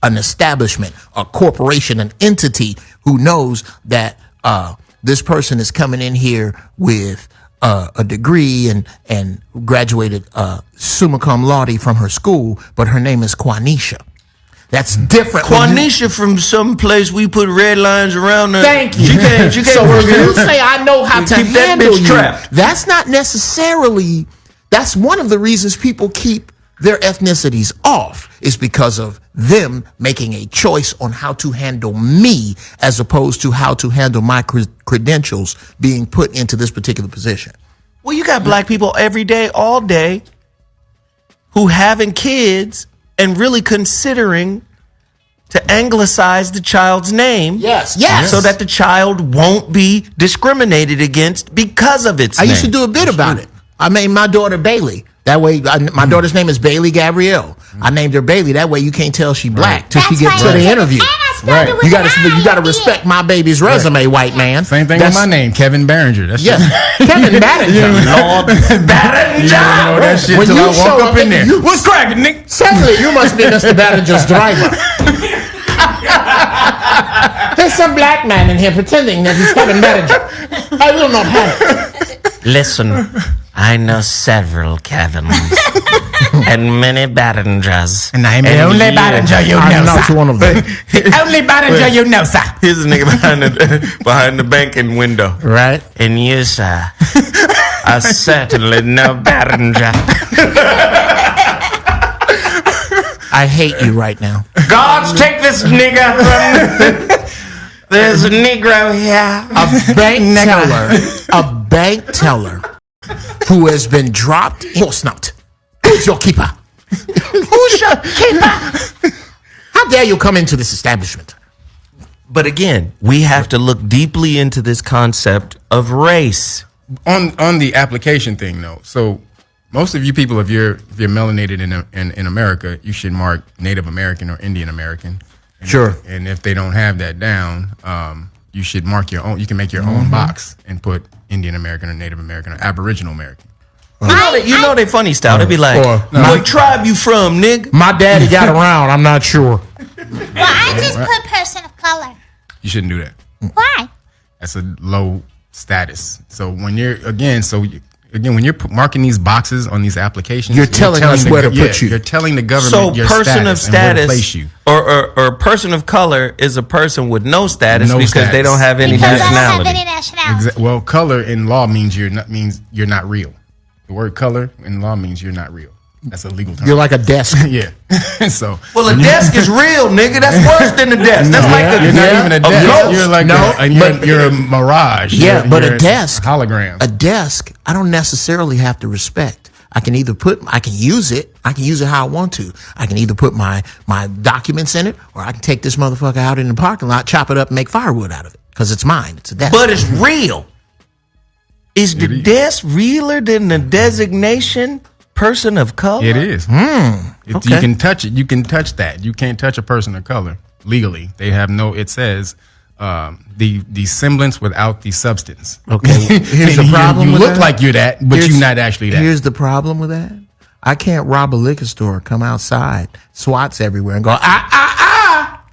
an establishment, a corporation, an entity who knows that this person is coming in here with a degree and graduated summa cum laude from her school, but her name is Quanisha. That's different. Quanisha from some place we put red lines around her. Thank you. So when you say I know how to keep that handle bitch you, trapped. that's not necessarily, that's one of the reasons people keep their ethnicities off, is because of them making a choice on how to handle me as opposed to how to handle my credentials being put into this particular position. Well, you got black people every day, all day, who having kids and really considering to anglicize the child's name. Yes. So that the child won't be discriminated against because of its name. I used to do a bit about it. I named my daughter Bailey. That way, my daughter's name is Bailey Gabrielle. I named her Bailey. That way, you can't tell she black till she gets to the interview. Right. You gotta respect my baby's resume, white man. Same thing with my name, Kevin Behringer. That's Yeah, Kevin Behringer. Lord Behringer. You didn't know that shit When till you I walk show up up in there. you- What's cracking, Nick? Sadly, you must be Mr. Behringer's driver. There's some black man in here pretending that he's Kevin Behringer. I will not have it. Listen, I know several Kevins and many Behringers. And I'm the only Behringer you know, I'm not sir. one of them. The only Behringer you know, sir. Here's a nigga behind the banking window. Right? And you, sir, are certainly no Behringer. I hate you right now. Guards, take this nigga from... There's a Negro here. A bank teller who has been dropped in your snout. Who's your keeper? Who's your keeper? How dare you come into this establishment? But again, we have to look deeply into this concept of race. On the application thing, though. So most of you people, if you're melanated in America, you should mark Native American or Indian American. Sure. And if they don't have that down, you should mark your own. You can make your own box and put Indian American or Native American or Aboriginal American. You know they funny style. They be like, what tribe you from, nigga? My daddy got around. I'm not sure. Well, I just put person of color. You shouldn't do that. Why? That's a low status. So when you're when you're marking these boxes on these applications, You're telling us where to put you. You're telling the government So your person of status and where to status place you. or person of color is a person with no status No because status. they don't have any Because I don't have nationality. any nationality. Well, color in law means you're not real. The word color in law means you're not real. That's a legal term. You're like a desk. Yeah. So. Well, a desk is real, nigga. That's worse than a desk. That's like You're not even a desk. ghost. You're like you're a mirage. Yeah, You're but a a desk, hologram. A desk, I don't necessarily have to respect. I can use it how I want to. I can either put my documents in it, or I can take this motherfucker out in the parking lot, chop it up, and make firewood out of it. Because it's mine. It's a desk. But it's real. Is the desk realer than the designation person of color? It is. Okay. You can touch it. You can touch that. You can't touch a person of color legally. They have no. It says the semblance without the substance. Okay. Here's the problem. You with look that. like you're that, but you're not actually that. Here's the problem with that. I can't rob a liquor store, come outside, SWATs everywhere, and go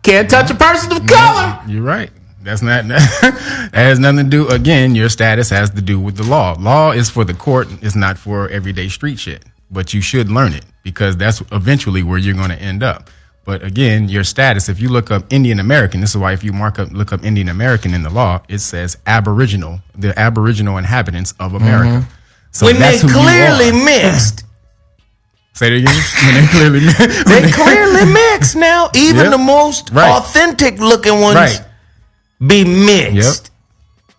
can't touch a person of color. You're right. That's not. That has nothing to do. Again, your status has to do with the law. Law is for the court. It's not for everyday street shit. But you should learn it because that's eventually where you're going to end up. But again, your status. If you look up Indian American, this is why if you look up Indian American in the law, it says Aboriginal, the Aboriginal inhabitants of America. Mm-hmm. So When that's they who you clearly are. mixed. Say it again. When They clearly mixed now. Even Yep. the most Right. authentic looking ones Right. be mixed.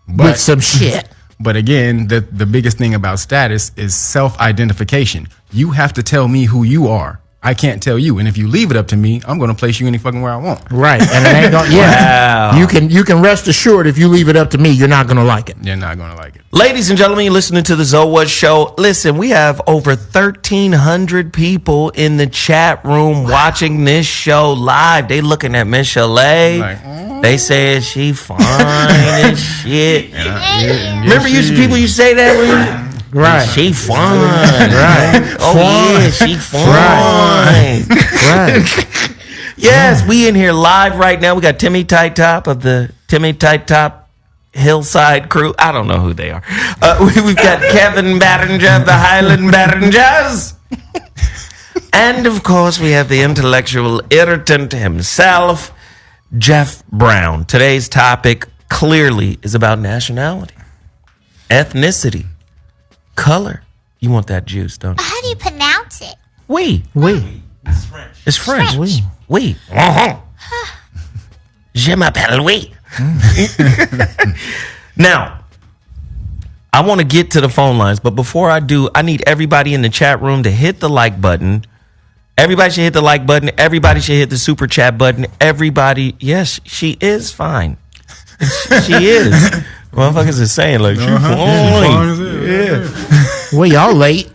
With some shit. But again, the biggest thing about status is self-identification. You have to tell me who you are. I can't tell you. And if you leave it up to me, I'm going to place you any fucking where I want. Right. And it ain't going Wow. You can rest assured if you leave it up to me, you're not going to like it. You're not going to like it. Ladies and gentlemen, you're listening to the ZoWhat Show. Listen, we have over 1,300 people in the chat room watching this show live. They looking at Miss Chalet. Like, They said she fine and shit. Remember, people used to say that when you. Right. She fine. Right. Oh, yeah, she fine. Right. Yes, we in here live right now. We got Timmy Tight Top of the Timmy Tight Top Hillside crew. I don't know who they are. We've got Kevin Barringer of the Highland Barringers. And, of course, we have the intellectual irritant himself, Jeff Brown. Today's topic clearly is about nationality, ethnicity, color. You want that juice, don't you? How do you pronounce it? Oui. It's French. French. Oui. Je m'appelle oui. Now, I want to get to the phone lines, but before I do, I need everybody in the chat room to hit the like button. Everybody should hit the like button. Everybody should hit the super chat button. Everybody, yes, she is fine. She is. Motherfuckers are saying like, she's fine. Yeah. Well, y'all late.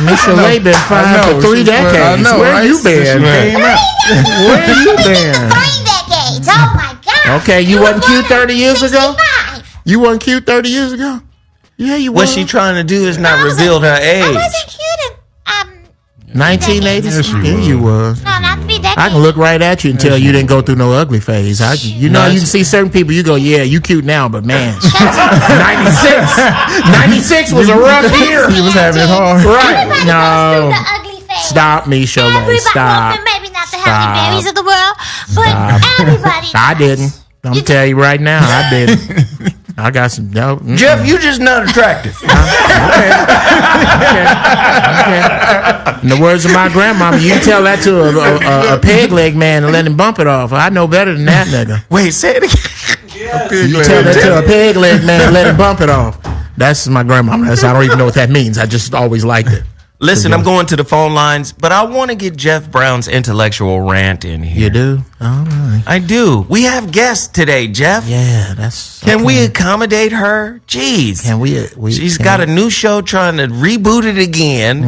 Miss Chalet been fine for 3 decades. I know, Where right? you been? Where you been? 3 decades. Oh my God. Okay, you wasn't cute 30 years ago? 65. You wasn't cute 30 years ago? Yeah, you What was. she trying to do is not I wasn't- reveal her I age. wasn't cute in 1980s? Yes, you Yeah, was. you was. no, not 3 decades. I can look right at you and tell you didn't go through no ugly phase. You know, you can see certain people, you go, yeah, you cute now, but man, 96 was a rough year. He was having it hard. Right. Everybody No. goes through the ugly phase. Stop me, Chalet. Everybody, Stop. well, maybe not the Stop. Halle Berrys of the world, but everybody. I does. didn't. I'm You tell you right now, I didn't. I got some. No, Jeff, you just not attractive. Okay. In the words of my grandmama, you can tell that to a peg leg man and let him bump it off. I know better than that nigga. Wait, say it again. You tell that to a peg leg man and let him bump it off. That's my grandmama. I don't even know what that means. I just always liked it. Listen, I'm going to the phone lines, but I want to get Jeff Brown's intellectual rant in here. You do? All right. I do. We have guests today, Jeff. Yeah, that's. Can we okay. accommodate her? Jeez. Can we? She's got a new show trying to reboot it again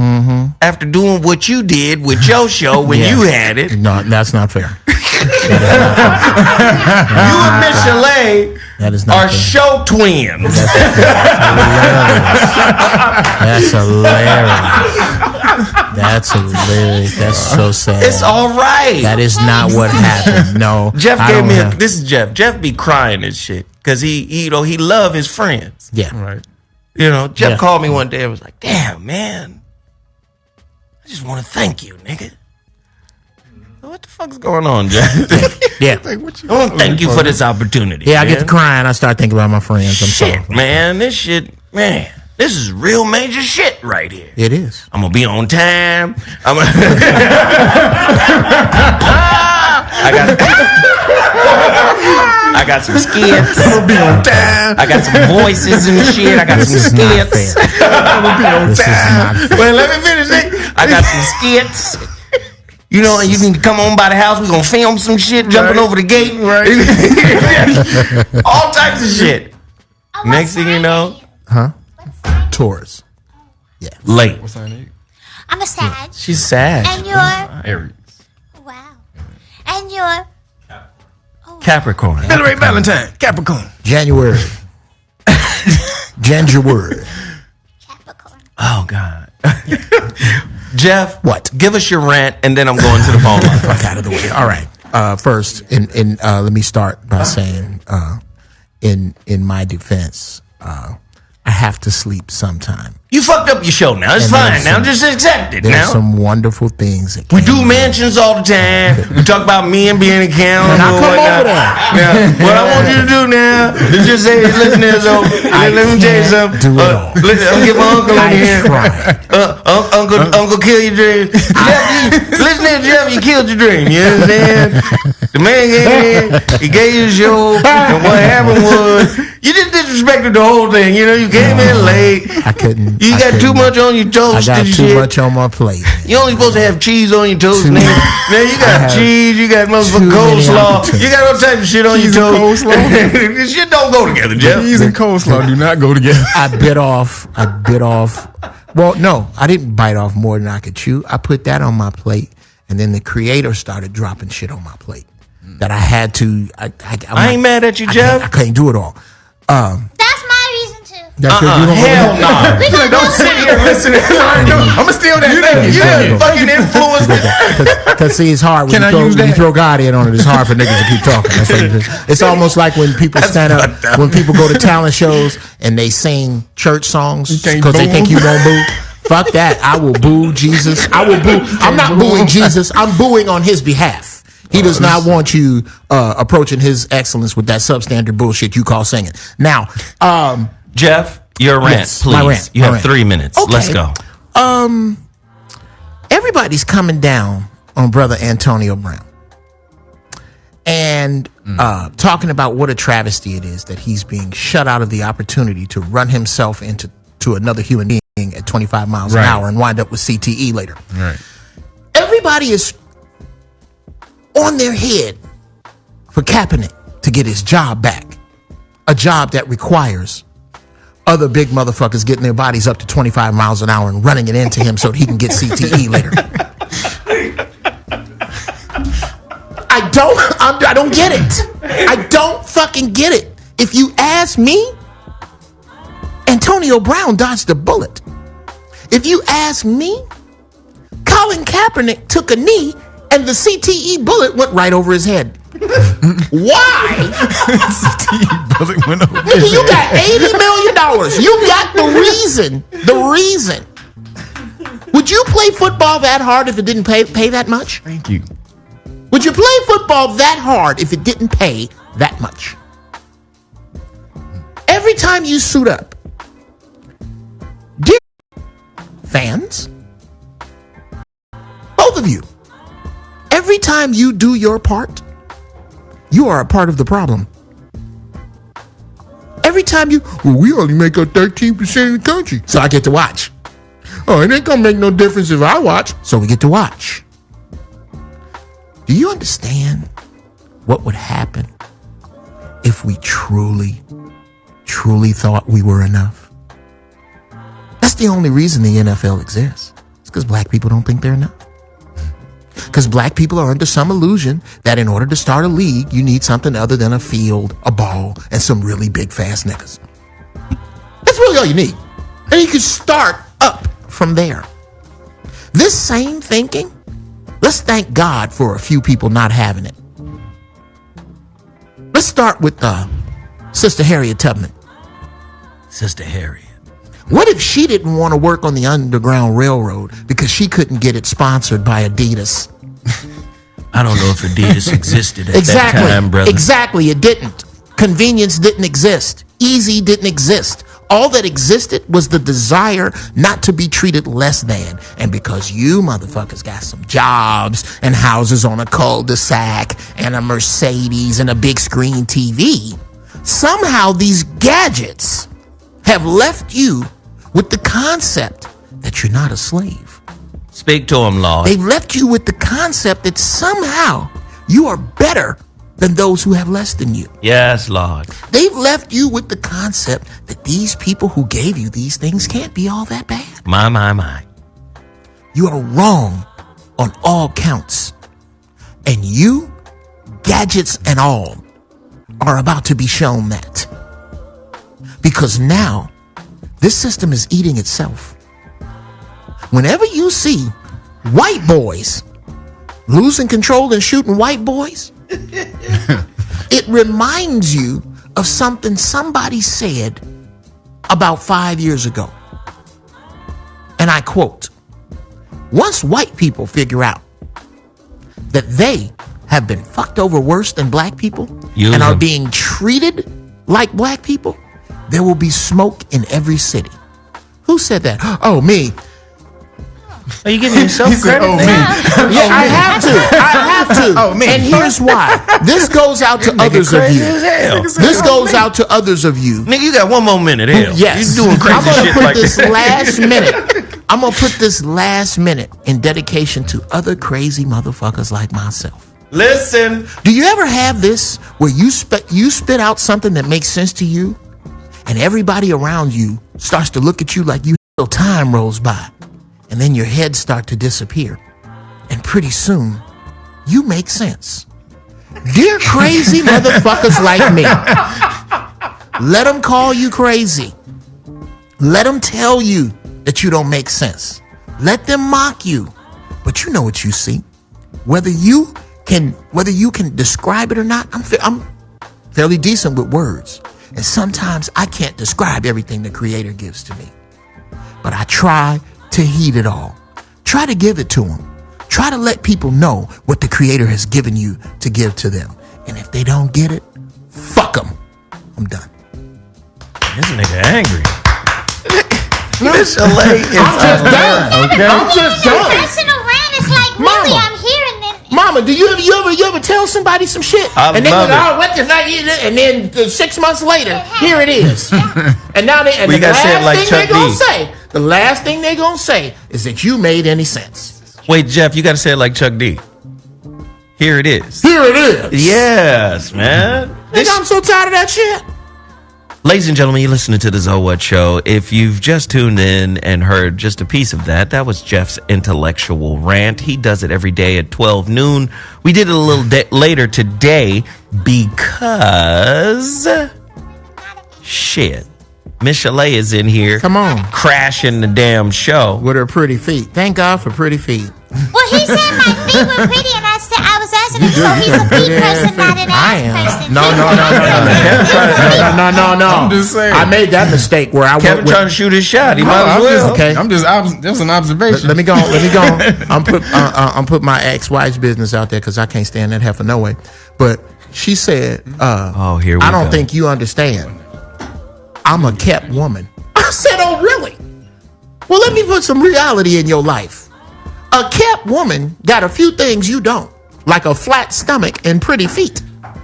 after doing what you did with your show when Yeah. you had it. No, that's not fair. You and Miss Chalet That is not are fair. show twins. That's hilarious. That's hilarious. That's so sad. It's all right. That is not what happened. No. Jeff I gave don't me have- this is Jeff. Jeff be crying and shit because he love his friends. Yeah. Right. Jeff Yeah. called me one day and was like, "Damn, man, I just want to thank you, nigga." What the fuck's going on, Jeff? Yeah. I want to thank you for this opportunity. Yeah, I get to man. crying. I start thinking about my friends. I'm Shit, sorry. man, this shit, man. This is real major shit right here. It is. I'm gonna be on time. I got some skits. I'm gonna be on time. I got some voices and shit. I got some skits. I'm gonna be on time. Well, let me finish it. I got some skits. You know, and you can come on by the house. We're gonna film some shit, jumping over the gate. Right. All types of shit. Next thing you know, Taurus. Yeah. late. What sign are you? I'm a Sag. She's sad. And you're Aries. wow. And you're Capricorn. Hillary Valentine. Capricorn. January. January. Capricorn. Oh God. Jeff, What? Give us your rant, and then I'm going to the phone line. Fuck out of the way. All right. First, let me start by saying, in my defense, I have to sleep sometime. You fucked up your show now. It's And fine there's now. some- Just accept it There's now. some wonderful things that We came do in. mentions all the time. We talk about men being accountable. And I come whatnot. over there. Yeah. What I want you to do now is just say, listen here, so let me tell you something. do it all. Listen, I'll get my uncle in I here. tried. Uncle kill your dream. Listen here, Jeff, you killed your dream. You understand? The man came in, he gave you a show, and what happened was, you just disrespected the whole thing. You know, you came in late. I couldn't. You I got too couldn't. much on your toast. I got and too shit. much on my plate. You only supposed to have cheese on your toast, Too- man. Now you I got have cheese, you got too motherfucking many coleslaw, opportunities. you got all types of shit on Cheese your and toast. coleslaw? This shit don't go together, Jeff. Cheese and coleslaw do not go together. I bit off. Well, no, I didn't bite off more than I could chew. I put that on my plate, and then the creator started dropping shit on my plate that I had to. I ain't mad at you, Jeff. I can't do it all. That's my reason to. That's your- you don't Hell go- no. We gonna Don't sit here listening. I'm gonna steal that thing. You done fucking influenced it. Because see, it's hard when Can I you use when you that? throw God in on it. It's hard for niggas to keep talking. That's what it is. It's almost like when people stand up, fucked up. when people go to talent shows and they sing church songs can't because they boo think them? you won't boo. Fuck that. I will boo Jesus. I will boo. I'm not booing Jesus. I'm booing on his behalf. He does not want you approaching his excellence with that substandard bullshit you call singing. Now, Jeff, your rant, Yes, please. my rant, You my have rant. 3 minutes. Okay. Let's go. Everybody's coming down on brother Antonio Brown and talking about what a travesty it is that he's being shut out of the opportunity to run himself into another human being at 25 miles an Right. hour and wind up with CTE later. Right. Everybody is on their head for Kaepernick to get his job back, a job that requires other big motherfuckers getting their bodies up to 25 miles an hour and running it into him so that he can get CTE later. I don't get it. I don't fucking get it. If you ask me, Antonio Brown dodged a bullet. If you ask me, Colin Kaepernick took a knee and the CTE bullet went right over his head. Why? Bullet went over Nigga, his you head. got $80 million. You got the reason. The reason. Would you play football that hard if it didn't pay that much? Thank you. Would you play football that hard if it didn't pay that much? Every time you suit up, dear fans, both of you, every time you do your part, you are a part of the problem. Every time we only make up 13% of the country, so I get to watch. Oh, it ain't gonna make no difference if I watch, so we get to watch. Do you understand what would happen if we truly thought we were enough? That's the only reason the NFL exists. It's because black people don't think they're enough. Because black people are under some illusion that in order to start a league, you need something other than a field, a ball, and some really big, fast niggas. That's really all you need. And you can start up from there. This same thinking, let's thank God for a few people not having it. Let's start with Sister Harriet Tubman. Sister Harriet. What if she didn't want to work on the Underground Railroad because she couldn't get it sponsored by Adidas? I don't know if Adidas existed at Exactly. that time, brother. Exactly. It didn't. Convenience didn't exist. Easy didn't exist. All that existed was the desire not to be treated less than. And because you motherfuckers got some jobs and houses on a cul-de-sac and a Mercedes and a big screen TV, somehow these gadgets have left you with the concept that you're not a slave. Speak to him, Lord. They've left you with the concept that somehow you are better than those who have less than you. Yes, Lord. They've left you with the concept that these people who gave you these things can't be all that bad. My. You are wrong on all counts. And you, gadgets and all, are about to be shown that. Because now, this system is eating itself. Whenever you see white boys losing control and shooting white boys, it reminds you of something somebody said about 5 years ago. And I quote, once white people figure out that they have been fucked over worse than black people and are being treated like black people, there will be smoke in every city. Who said that? Oh, me. Are you giving yourself credit? Oh, me. Yeah, I have to. Oh, me. And here's why. This goes out to others of you. This goes out to others of you. Nigga, you got one more minute. Hell. Yes. You doing crazy I'm gonna shit put like this last minute. I'm gonna put this last minute in dedication to other crazy motherfuckers like myself. Listen. Do you ever have this where you spit out something that makes sense to you, and everybody around you starts to look at you like you till time rolls by, and then your head start to disappear, and pretty soon you make sense. Dear crazy motherfuckers like me, let them call you crazy. Let them tell you that you don't make sense. Let them mock you, but you know what you see. Whether you can describe it or not, I'm fairly decent with words. And sometimes I can't describe everything the Creator gives to me. But I try to heed it all. Try to give it to them. Try to let people know what the Creator has given you to give to them. And if they don't get it, fuck them. I'm done. This nigga angry. Miss LA is I'm just done. Okay? I'm just done. Personal rant is like, really, I'm here and then. Mama, do you ever tell somebody some shit? I and they love go, it. oh, what the fuck is it? And then 6 months later, here it is. And now We gotta say it like Chuck the last thing they're gonna say is that you made any sense. Wait, Jeff, you gotta say it like Chuck D. Here it is. Here it is. Yes, man. Nigga, I'm so tired of that shit. Ladies and gentlemen, you're listening to the ZoWhat Show. If you've just tuned in and heard just a piece of that, that was Jeff's intellectual rant. He does it every day at 12 noon. We did it a little later today because shit. Miss Chalet is in here. Come on. Crashing the damn show. With her pretty feet. Thank God for pretty feet. Well, he said my feet were pretty, and I was asking him, so he's a feet person, not an ass person. No. I'm just saying. I made that mistake where I Kevin went trying to shoot his shot. He might as well. okay. That's an observation. Let me go. I'm put my ex-wife's business out there because I can't stand that heifer no way. But she said, oh, here we I don't go. think you understand. I'm a kept woman. I said, oh, really? Well, let me put some reality in your life. A kept woman got a few things you don't, like a flat stomach and pretty feet.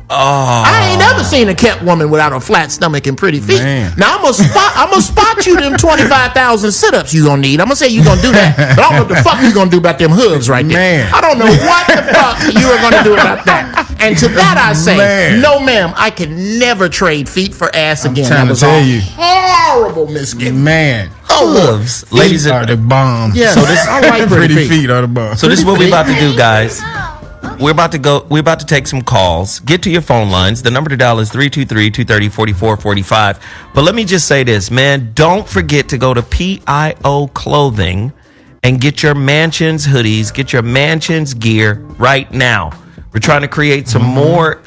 Oh. I ain't never seen a kept woman without a flat stomach and pretty feet. Man. Now, I'm gonna spot you them 25,000 sit-ups you gonna need. I'm gonna say you gonna do that. But I don't know what the fuck you gonna do about them hooves right there. Man. I don't know what the fuck you are gonna do about that. And to that I say, Man. no ma'am, I can never trade feet for ass again. trying That to was tell a you. horrible misgiving. Man. Hooves. Ladies Feet are the bomb. Yeah, I like Pretty feet are the bomb. So this is what we're about to do, guys. We're about to take some calls. Get to your phone lines. The number to dial is 323-230-4445. But let me just say this, man. Don't forget to go to PIO Clothing and get your Mansions hoodies, get your Mansions gear right now. We're trying to create some more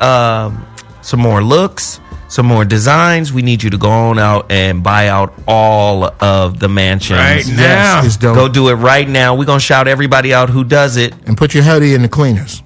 looks, some more designs. We need you to go on out and buy out all of the Mansions. Right now. Yes, it's dope. Go do it right now. We're going to shout everybody out who does it. And put your hoodie in the cleaners.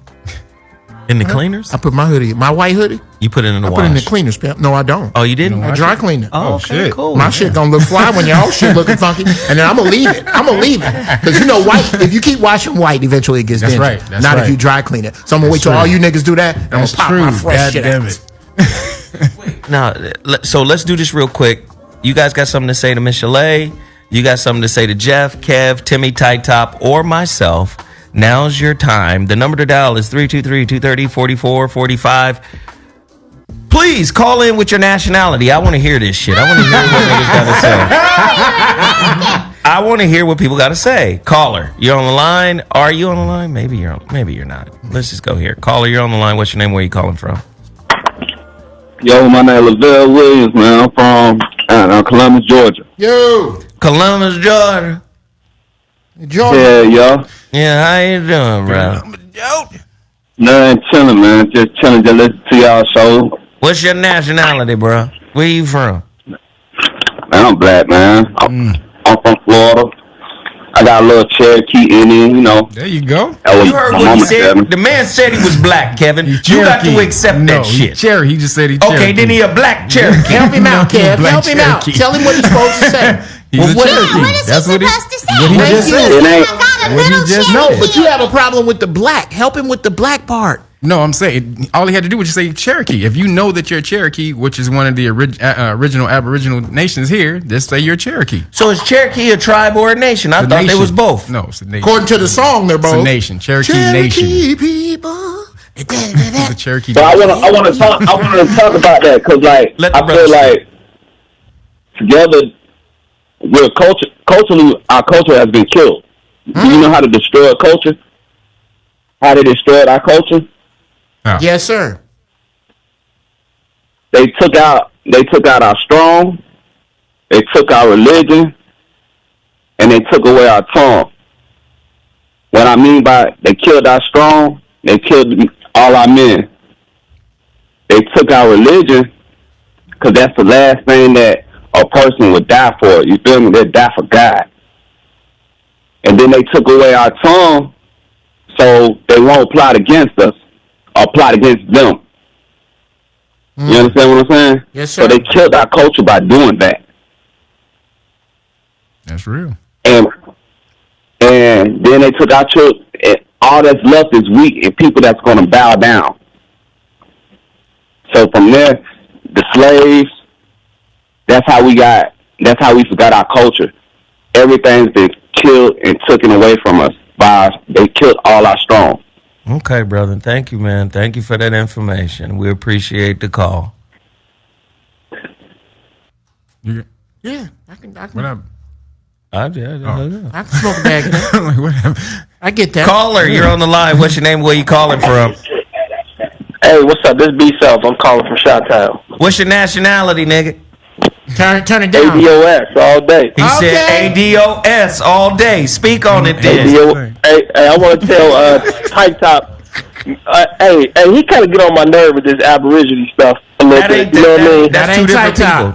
In the cleaners? I put my hoodie, my white hoodie. You put it in the I wash? put it in the cleaners, pimp. No, I don't. Oh, you didn't? I dry clean it. Oh, okay, shit. cool. My shit gonna look fly when y'all shit looking funky, and then I'm gonna leave it. Because you know, white. If you keep washing white, eventually it gets That's dingy. right. That's Not right. if you dry clean it. So I'm gonna wait till true. all you niggas do that, and I'm That's gonna pop true. my fresh God shit damn out. it. Now, so let's do this real quick. You guys got something to say to Miss Chalet? You got something to say to Jeff, Kev, Timmy, Tight Top, or myself? Now's your time. The number to dial is 323-230-4445. Please call in with your nationality. I want to hear this shit. I want to hear what niggas got to say. I want to hear what people got to say. Caller, you're on the line. Are you on the line? Maybe you're not. Let's just go here. Caller, you're on the line. What's your name? Where are you calling from? Yo, my name is Lavelle Williams, man. I'm from Columbus, Georgia. Yo, Columbus, Georgia. Yeah, yo. Yeah, how you doing, bro? Nothing chilling, man. Just chilling to listen to y'all show. What's your nationality, bro? Where you from? Man, I'm black, man. I'm from Florida. I got a little Cherokee Indian, you know. There you go. You heard what he said? The man said he was black, Kevin. You got to accept that shit. He just said he Cherokee. Okay, then he a black Cherokee. help him out, Kev. Help him out. Tell him what he's supposed to say. He's a Cherokee. What is That's he what supposed to say? what he just said. It ain't. I got a What he little just Cherokee. No, but you have a problem with the black. Help him with the black part. No, I'm saying all he had to do was just say Cherokee. If you know that you're Cherokee, which is one of the original Aboriginal nations here, just say you're Cherokee. So is Cherokee a tribe or a nation? I thought they was both. No, it's a nation. According to the song, they're both. It's a nation. Cherokee Nation. people. It's a Cherokee. So I want to talk about that because, like, Let the I brother feel like together, we're culturally, our culture has been killed. Do you know how to destroy a culture? How they destroyed our culture? Yes, sir. They took out our strong, they took our religion, and they took away our tongue. What I mean by they killed our strong, they killed all our men. They took our religion because that's the last thing that a person would die for. You feel me? They'd die for God. And then they took away our tongue so they won't plot against us or plot against them. You understand what I'm saying? Yes, sir. So they killed our culture by doing that. That's real. And then they took our children, and all that's left is weak and people that's going to bow down. So from there, the slaves, that's how we forgot our culture. Everything's been killed and taken away from us. They killed all our strong. Okay, brother. Thank you, man. Thank you for that information. We appreciate the call. Yeah. I can What up? I smoke a bag of that. Like, what happened? I get that. Caller, you're on the line. What's your name? Where you calling from? Hey, what's up? This is B Self. I'm calling from Chi-Town. What's your nationality, nigga? Turn it down. ADOS all day. He said ADOS all day. Speak on it then. Hey, I want to tell Tight Top. Hey, he kind of get on my nerve with this Aborigine stuff a little bit. You know what I mean? That's two different people.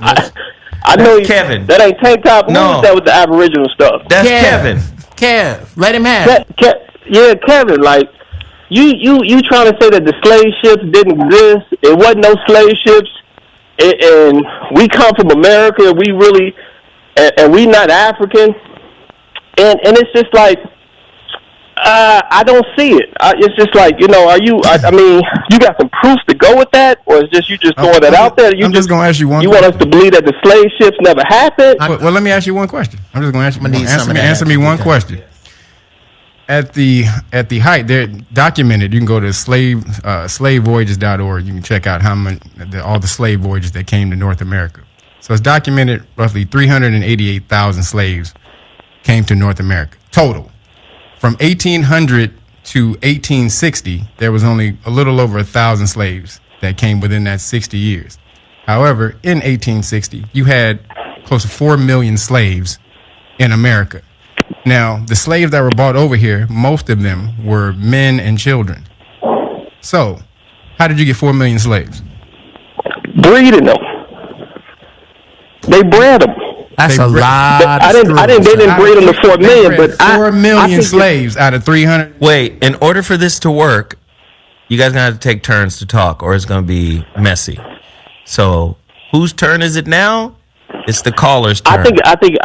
I know Kevin. That ain't Tank Top. No. Who's that with the Aboriginal stuff? That's Kevin. Kev, let him have it. Yeah, Kevin. Like you trying to say that the slave ships didn't exist? It wasn't no slave ships. And we come from America. We really, and we not African. And it's just like, I don't see it. It's just like, you know, I mean, you got some proof to go with that, or is just you just throwing that out there? I'm just gonna ask you one. You want us to believe that the slave ships never happened? Well, let me ask you one question. I'm just gonna ask you. Answer me one question. At the height, they're documented. You can go to slavevoyages.org. You can check out all the slave voyages that came to North America. So it's documented roughly 388,000 slaves came to North America total. From 1800 to 1860, there was only a little over 1,000 slaves that came within that 60 years. However, in 1860, you had close to 4 million slaves in America. Now, the slaves that were brought over here, most of them were men and children. So, how did you get 4 million slaves? Breeding them. They bred them. That's a lot. They didn't breed them to 4 million, but 4 million slaves out of 300. Wait, in order for this to work, You guys gonna have to take turns to talk, or it's gonna be messy. So, whose turn is it now? It's the caller's turn. I think.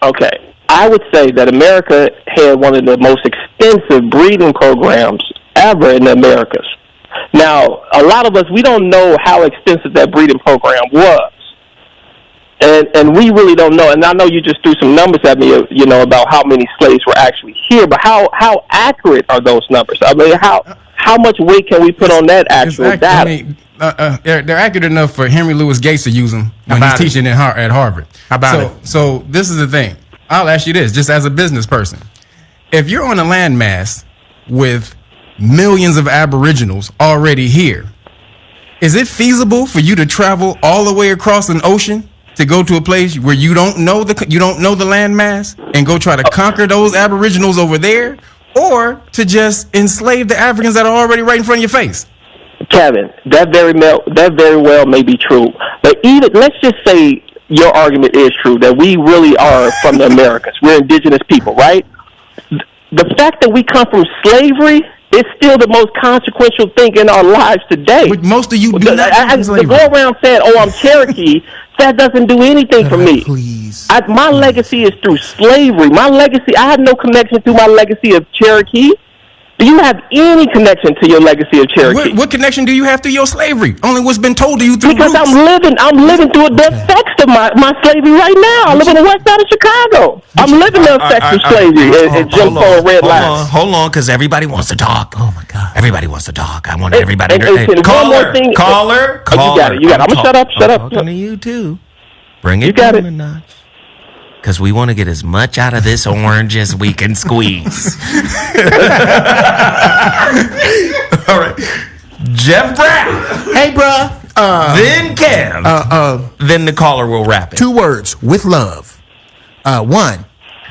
Okay. I would say that America had one of the most extensive breeding programs ever in the Americas. Now, a lot of us, we don't know how extensive that breeding program was. And we really don't know. And I know you just threw some numbers at me, about how many slaves were actually here, but how accurate are those numbers? I mean, how much weight can we put on that actual data? I mean, they're accurate enough for Henry Louis Gates to use them when he's teaching at Harvard. How about it? So this is the thing. I'll ask you this, just as a business person. If you're on a landmass with millions of aboriginals already here, is it feasible for you to travel all the way across an ocean to go to a place where you don't know the landmass and go try to conquer those aboriginals over there, or to just enslave the Africans that are already right in front of your face? Kevin, that very well may be true. But even let's just say your argument is true, that we really are from the Americas. We're indigenous people, right? The fact that we come from slavery is still the most consequential thing in our lives today. But most of you do not come from slavery. To go around saying, I'm Cherokee, that doesn't do anything for me. Please. My legacy is through slavery. I have no connection through my legacy of Cherokee. Do you have any connection to your legacy of Cherokee? What connection do you have to your slavery? Only what's been told to you through Because roots. I'm living through the effects of my slavery right now. I live on the west side of Chicago. I'm living the effects of slavery and Jim Crow and red lines. Hold on, because everybody wants to talk. Oh my God, everybody wants to talk. I want everybody to one more thing. Caller. You got it. I'm gonna shut up. I'm talking to you too. Bring it You got down it. a notch. Because we want to get as much out of this orange as we can squeeze. All right. Jeff Brown. Hey, bruh. Then Kev. Then the caller will wrap it. 2 words, with love. One,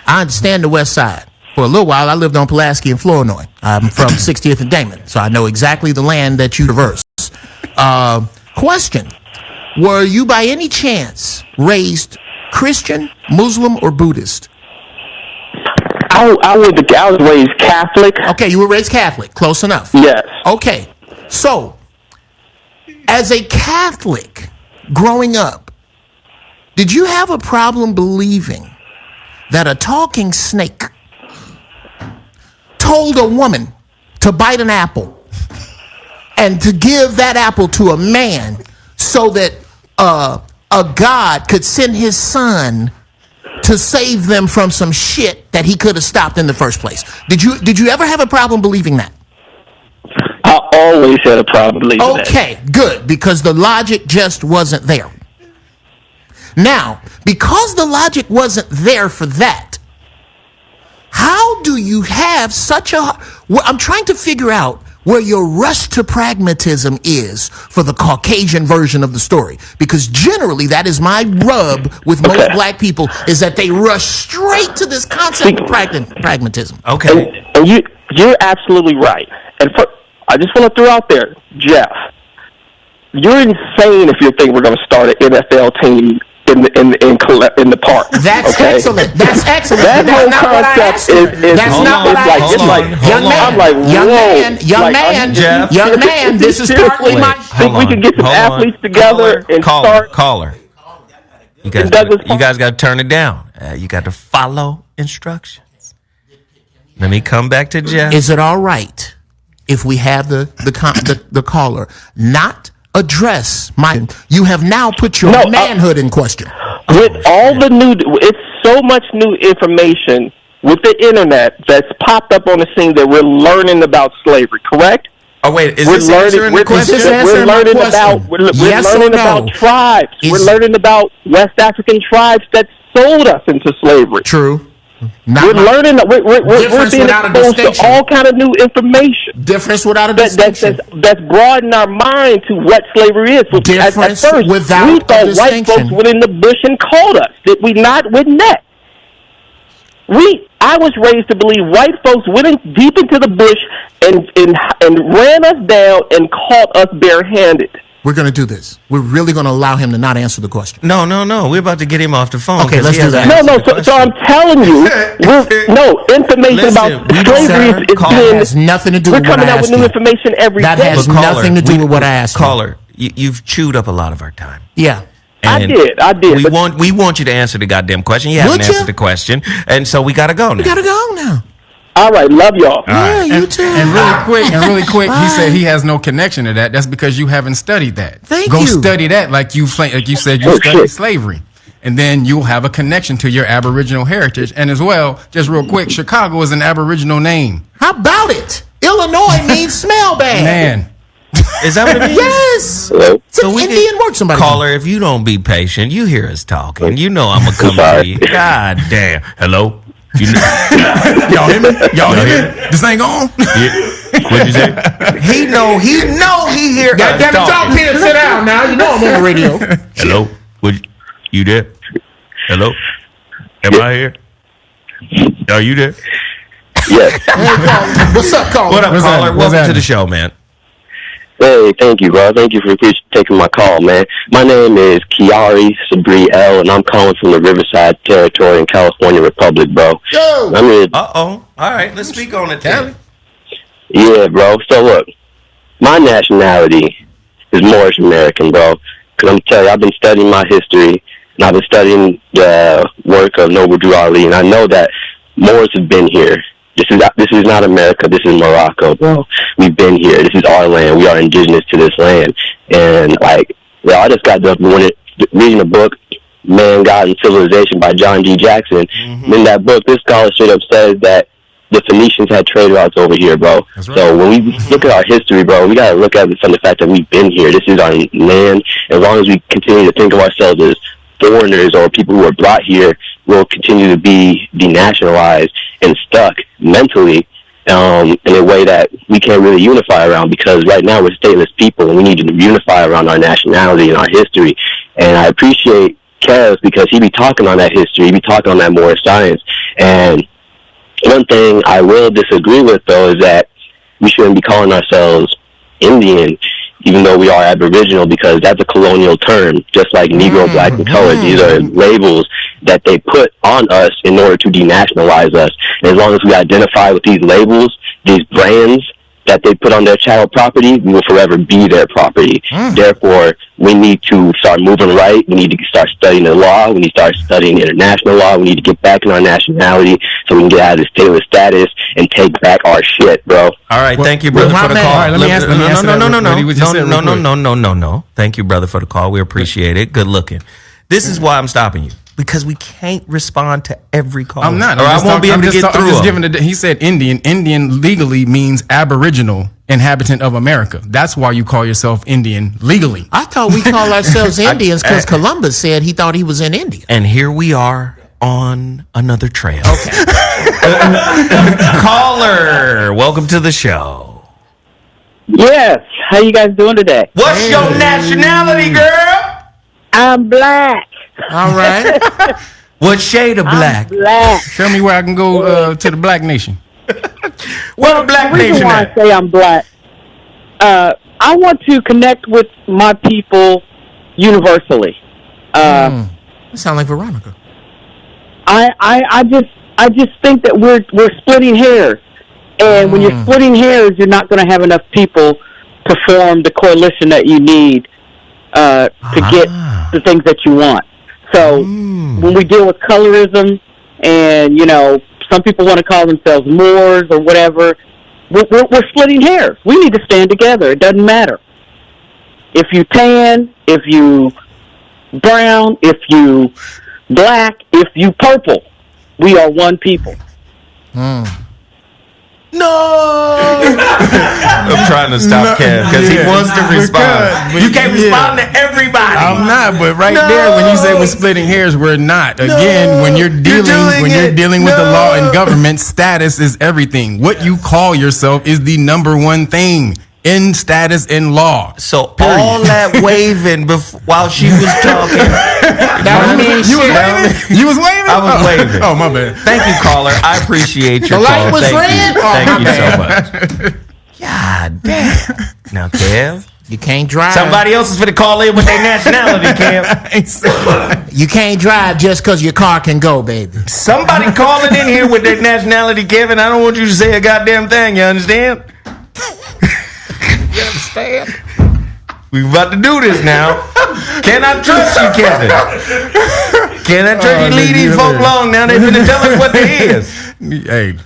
I understand the West Side. For a little while, I lived on Pulaski and Flournoy. I'm from 60th and Damon, so I know exactly the land that you traverse. Question. Were you by any chance raised Christian, Muslim, or Buddhist? I was raised Catholic. Okay, you were raised Catholic. Close enough. Yes. Okay. So, as a Catholic growing up, did you have a problem believing that a talking snake told a woman to bite an apple and to give that apple to a man so that a God could send his son to save them from some shit that he could have stopped in the first place? Did you ever have a problem believing that? I always had a problem believing that. Okay, good, because the logic just wasn't there. Now, because the logic wasn't there for that, how do you have such a... I'm trying to figure out where your rush to pragmatism is for the Caucasian version of the story. Because generally, that is my rub with most black people, is that they rush straight to this concept of pragmatism. Okay. And you're absolutely right. And I just want to throw out there, Jeff, you're insane if you think we're going to start an NFL team in the park. That's excellent. That's excellent. That That's whole not what I concept asked you. is That's not what I asked you. Young man, this is partly my... Think we can get some athletes together and start... Caller. You guys got to turn it down. You got to follow instructions. Let me come back to Jeff. Is it all right if we have the caller not address my... You have now put your manhood in question. With all the new... It's so much new information with the internet that's popped up on the scene that we're learning about slavery, correct? Oh, wait. Is this answering the question? We're learning about tribes. We're learning about West African tribes that sold us into slavery. True. We're being exposed to all kind of new information. Difference without a distinction. That's broadened our mind to what slavery is. Difference at first, without we thought a white distinction. folks went in the bush and caught us. Did we not? With net. I was raised to believe white folks went in deep into the bush and ran us down and caught us barehanded. We're going to do this. We're really going to allow him to not answer the question. No. We're about to get him off the phone. Okay, let's do that. So I'm telling you, information about slavery has nothing to do with what I asked you. We're coming out with new information every day. That has nothing to do with what I asked you. Caller, you've chewed up a lot of our time. Yeah. And I did. We want you to answer the goddamn question. You haven't answered the question, and so we got to go now. We got to go now. All right, love y'all. Yeah, you too. And really quick, he said he has no connection to that. That's because you haven't studied that. Go study that, like you said you studied slavery, and then you'll have a connection to your Aboriginal heritage. And as well, just real quick, Chicago is an Aboriginal name. How about it? Illinois means smell bad. Man. Is that what it means? Yes. It's an Indian word. Somebody caller, if you don't be patient, you hear us talking. You know I'm gonna come to you. God damn. Hello. You know, y'all hear me? This ain't on. What'd you say? He know he hear us talking. Talk here, sit down now. You know I'm on the radio. Hello. You there? Hello. Am I here? Are you there? Yes. Hey, what's up, caller? What up, caller? Welcome to the show, man. Hey, thank you, bro. Thank you for taking my call, man. My name is Kiari Sabri L, and I'm calling from the Riverside Territory in California Republic, bro. Yo. All right, let's speak on it, Kelly. Yeah, bro. So look, my nationality is Moorish American, bro. Because I'm telling you, I've been studying my history, and I've been studying the work of Noble Drew Ali, and I know that Moors have been here. This is not America. This is Morocco, bro. We've been here. This is our land. We are indigenous to this land. And I just got done reading a book, Man, God, and Civilization by John D. Jackson. Mm-hmm. In that book, this scholar straight up says that the Phoenicians had trade routes over here, bro. Right. So when we look at our history, bro, we got to look at it from the fact that we've been here. This is our land. As long as we continue to think of ourselves as foreigners or people who are brought here, we'll continue to be denationalized and stuck mentally in a way that we can't really unify around, because right now we're stateless people and we need to unify around our nationality and our history. And I appreciate Kev because he be talking on that history, he be talking on that Moorish science. And one thing I will disagree with, though, is that we shouldn't be calling ourselves Indian, even though we are Aboriginal, because that's a colonial term, just like Negro, Black, and Colored. These are labels that they put on us in order to denationalize us. And as long as we identify with these labels, these brands that they put on their chattel property, we will forever be their property. Therefore, we need to start moving right. We need to start studying the law. We need to start studying international law. We need to get back in our nationality so we can get out of this stateless status and take back our shit, bro. All right, thank you, brother, for the call. All right, let me answer No. Thank you, brother, for the call. We appreciate it. Good looking. This is why I'm stopping you, because we can't respond to every call. I'm not. I won't be able to get through. He said Indian. Indian legally means Aboriginal inhabitant of America. That's why you call yourself Indian legally. I thought we call ourselves Indians because Columbus said he thought he was in India. And here we are on another trail. Okay. Caller, welcome to the show. Yes. How you guys doing today? What's your nationality, girl? I'm black. All right. What shade of black? I'm black. Tell me where I can go to the black nation. Where the black nation at? The reason why I say I'm black, I want to connect with my people universally. You sound like Veronica. I just think that we're splitting hairs, and when you're splitting hairs, you're not going to have enough people to form the coalition that you need to get the things that you want. So when we deal with colorism, and some people want to call themselves Moors or whatever, we're splitting hairs. We need to stand together. It doesn't matter if you tan, if you brown, if you black, if you purple. We are one people. No! I'm trying to stop Kev because he wants to respond. You can't respond to everybody. I'm not, but there, when you say we're splitting hairs, we're not. Again, when you're dealing with the law and government, status is everything. What you call yourself is the number one thing in status in law. So period. All that waving while she was talking. You was waving? I was waving. Oh, my bad. Thank you, caller. I appreciate your call. The light was red? Thank you so much. God damn. Now, Kev, You can't drive. Somebody else is finna call in with their nationality, Cam. You can't drive just because your car can go, baby. Somebody calling in here with their nationality, Kevin. I don't want you to say a goddamn thing. You understand? You understand? We about to do this now. Can I trust you, Kevin? Can I trust you? Leave these folk alone now. They finna tell us what they is. Hey,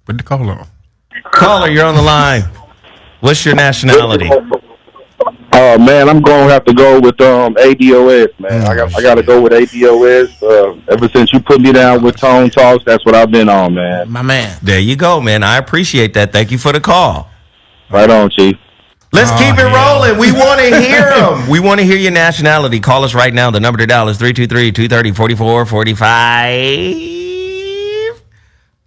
put the call on. Caller, you're on the line. What's your nationality? Man, I'm going to have to go with ADOS, man. I got to go with ADOS. Ever since you put me down with Tone Talks, that's what I've been on, man. My man. There you go, man. I appreciate that. Thank you for the call. Right on, Chief. Let's keep it rolling. We want to hear them. We want to hear your nationality. Call us right now. The number to dial is 323-230-4445.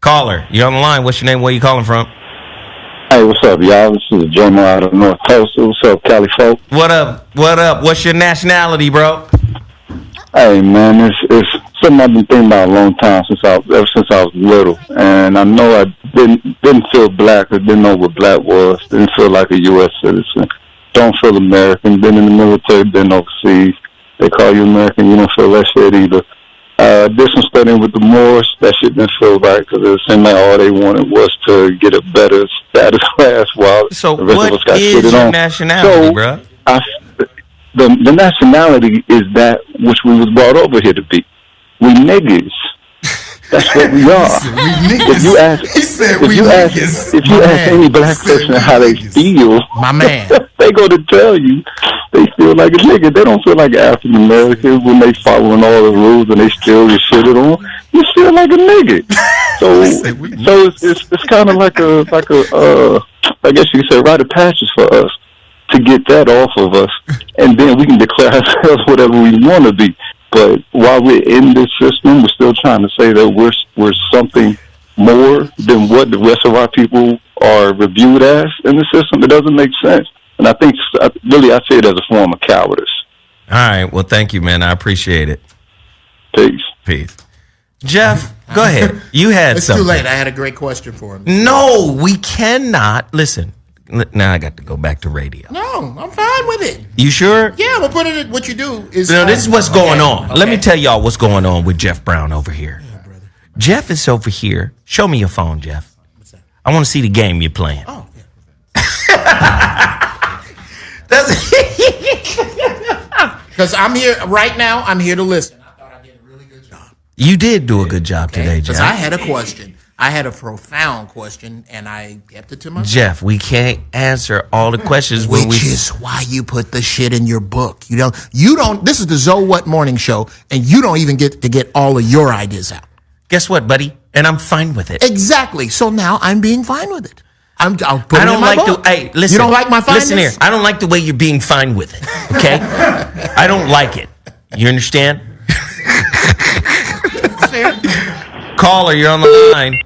Caller, you're on the line. What's your name? Where you calling from? Hey, what's up, y'all? This is Jomo out of North Coast. What's up, Cali folk? What up? What up? What's your nationality, bro? Hey, man, it's something I've been thinking about a long time ever since I was little, and I know I didn't feel black or didn't know what black was. Didn't feel like a U.S. citizen. Don't feel American. Been in the military. Been overseas. They call you American. You don't feel that shit either. Did some studying with the Moors. That shit didn't feel right because it seemed like all they wanted was to get a better status class while So the rest of us what got is shitted your on. nationality, bro? The nationality is that which we was brought over here to be. We niggas. That's what we are. If you ask any black person how they feel, my man, they go to tell you they feel like a nigga. They don't feel like African Americans when they following all the rules and they still get shitted on. You feel like a nigga. So it's kind of like a I guess you could say rite of passage for us to get that off of us, and then we can declare ourselves whatever we want to be. But while we're in this system, we're still trying to say that we're something more than what the rest of our people are reviewed as in the system. It doesn't make sense. And I think, really, I see it as a form of cowardice. All right. Well, thank you, man. I appreciate it. Peace. Jeff, go ahead. You had It's something. too late. I had a great question for him. No, we cannot. Listen, now I got to go back to radio. No, I'm fine with it. You sure? Yeah, but put it. What you do is. No, this is what's going on. Let me tell y'all what's going on with Jeff Brown over here. Jeff is over here. Show me your phone, Jeff. What's that? I want to see the game you're playing. Oh, yeah. Because I'm here right now. I'm here to listen. I thought I did a really good job. You did do a good job today, Jeff. Because I had a question. I had a profound question, and I kept it to myself. Jeff, we can't answer all the questions when Which is why you put the shit in your book. You don't. This is the ZoWhat Morning Show, and you don't even get to get all of your ideas out. Guess what, buddy? And I'm fine with it. Exactly. So now I'm being fine with it. I'll put I it in don't my like book. Hey, listen. You don't like my fineness? Listen here. I don't like the way you're being fine with it. Okay? I don't like it. You understand? Caller, you're on the line.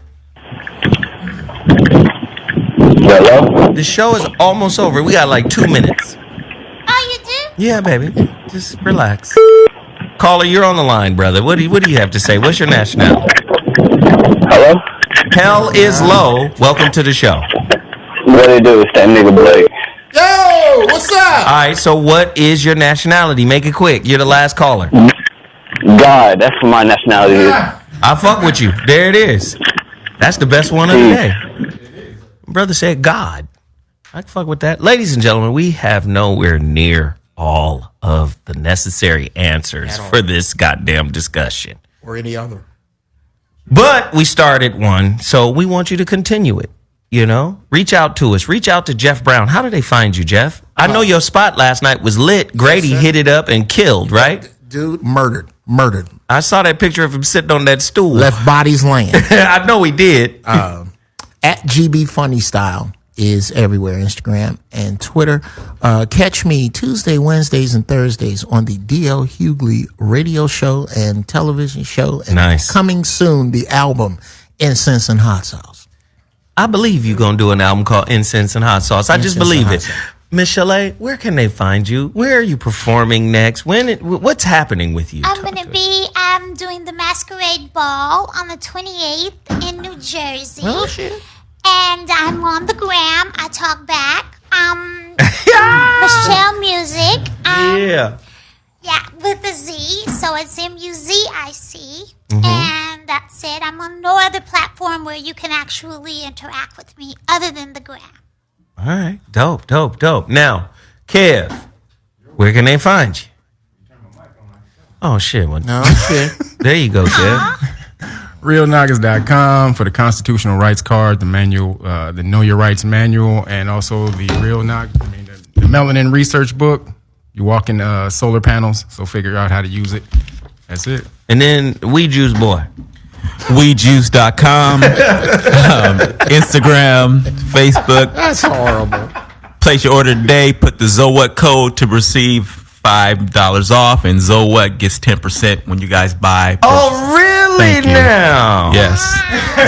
Hello? The show is almost over. We got like 2 minutes. Oh, you do? Yeah, baby. Just relax. Caller, you're on the line, brother. What do you have to say? What's your nationality? Hello? Hell is low. Welcome to the show. What they do is that nigga Blake. Yo, what's up? All right, so what is your nationality? Make it quick. You're the last caller. God, that's what my nationality is. I fuck with you. There it is. That's the best one of the day. Brother said God. I can fuck with that. Ladies and gentlemen, we have nowhere near all of the necessary answers for this goddamn discussion. Or any other. But we started one, so we want you to continue it. You know, reach out to us. Reach out to Jeff Brown. How do they find you, Jeff? I know your spot last night was lit. Grady hit it up and killed, right? Dude, murdered. I saw that picture of him sitting on that stool. Left bodies laying. I know he did. At GB Funny Style is everywhere, Instagram and Twitter. Catch me Tuesday, Wednesdays, and Thursdays on the D.L. Hughley radio show and television show. And nice. Coming soon, the album Incense and Hot Sauce. I believe you're going to do an album called Incense and Hot Sauce. I just believe it. Miss Chalet, where can they find you? Where are you performing next? What's happening with you? I'm doing the Masquerade Ball on the 28th in New Jersey. Oh, shit. And I'm on the gram. I talk back. Michelle Music. Yeah. Yeah, with a Z, so it's MUZIC. Mm-hmm. And that's it. I'm on no other platform where you can actually interact with me other than the gram. All right. Dope. Now, Kev, where can they find you? Oh, shit. Well, No shit. there you go, Kev. RealNagas.com for the constitutional rights card, the manual, the Know Your Rights manual, and also the the melanin research book. You walk in solar panels, so figure out how to use it. That's it. And then Weed Juice Boy. WeedJuice.com, Instagram, Facebook. That's horrible. Place your order today. Put the ZoWhat code to receive $5 off, and ZoWhat gets 10% when you guys buy. Oh, really? Thank you. Now? Yes.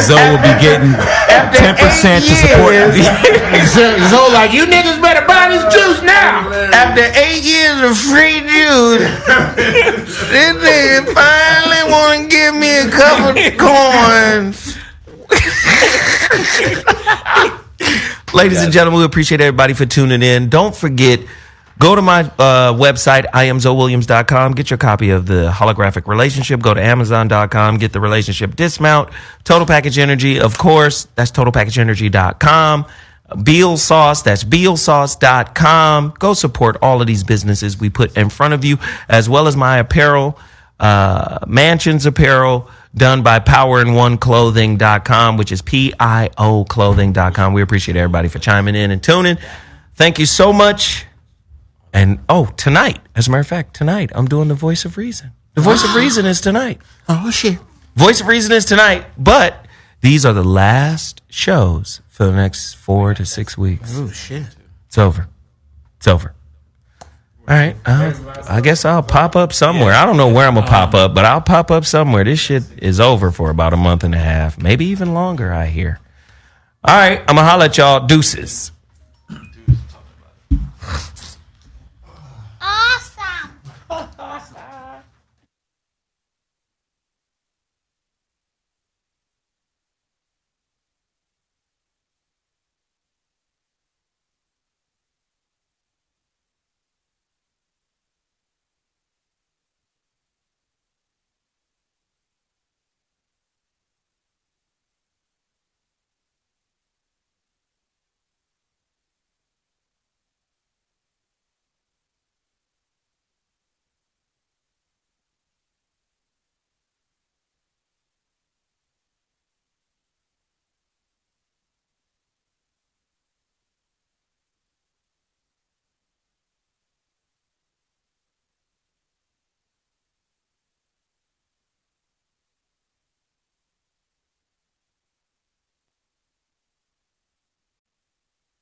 Zoe will be getting 10% to support. So like, you niggas better buy this juice now. After 8 years of free juice, this nigga finally want to give me a couple coins. Ladies and gentlemen, we appreciate everybody for tuning in. Don't forget, go to my website, IamZoWilliams.com. Get your copy of the holographic relationship. Go to Amazon.com. Get the relationship dismount. Total Package Energy, of course. That's TotalPackageEnergy.com. Beal Sauce, that's BealSauce.com. Go support all of these businesses we put in front of you, as well as my apparel, Mansions Apparel, done by PowerIn1Clothing.com, which is PIO Clothing.com. We appreciate everybody for chiming in and tuning. Thank you so much. And, tonight, as a matter of fact, tonight, I'm doing the Voice of Reason. The Voice of Reason is tonight. Oh, shit. Voice of Reason is tonight, but these are the last shows for the next 4 to 6 weeks. Oh, shit. It's over. All right. I guess I'll pop up somewhere. I don't know where I'm going to pop up, but I'll pop up somewhere. This shit is over for about a month and a half, maybe even longer, I hear. All right. I'm going to holler at y'all. Deuces.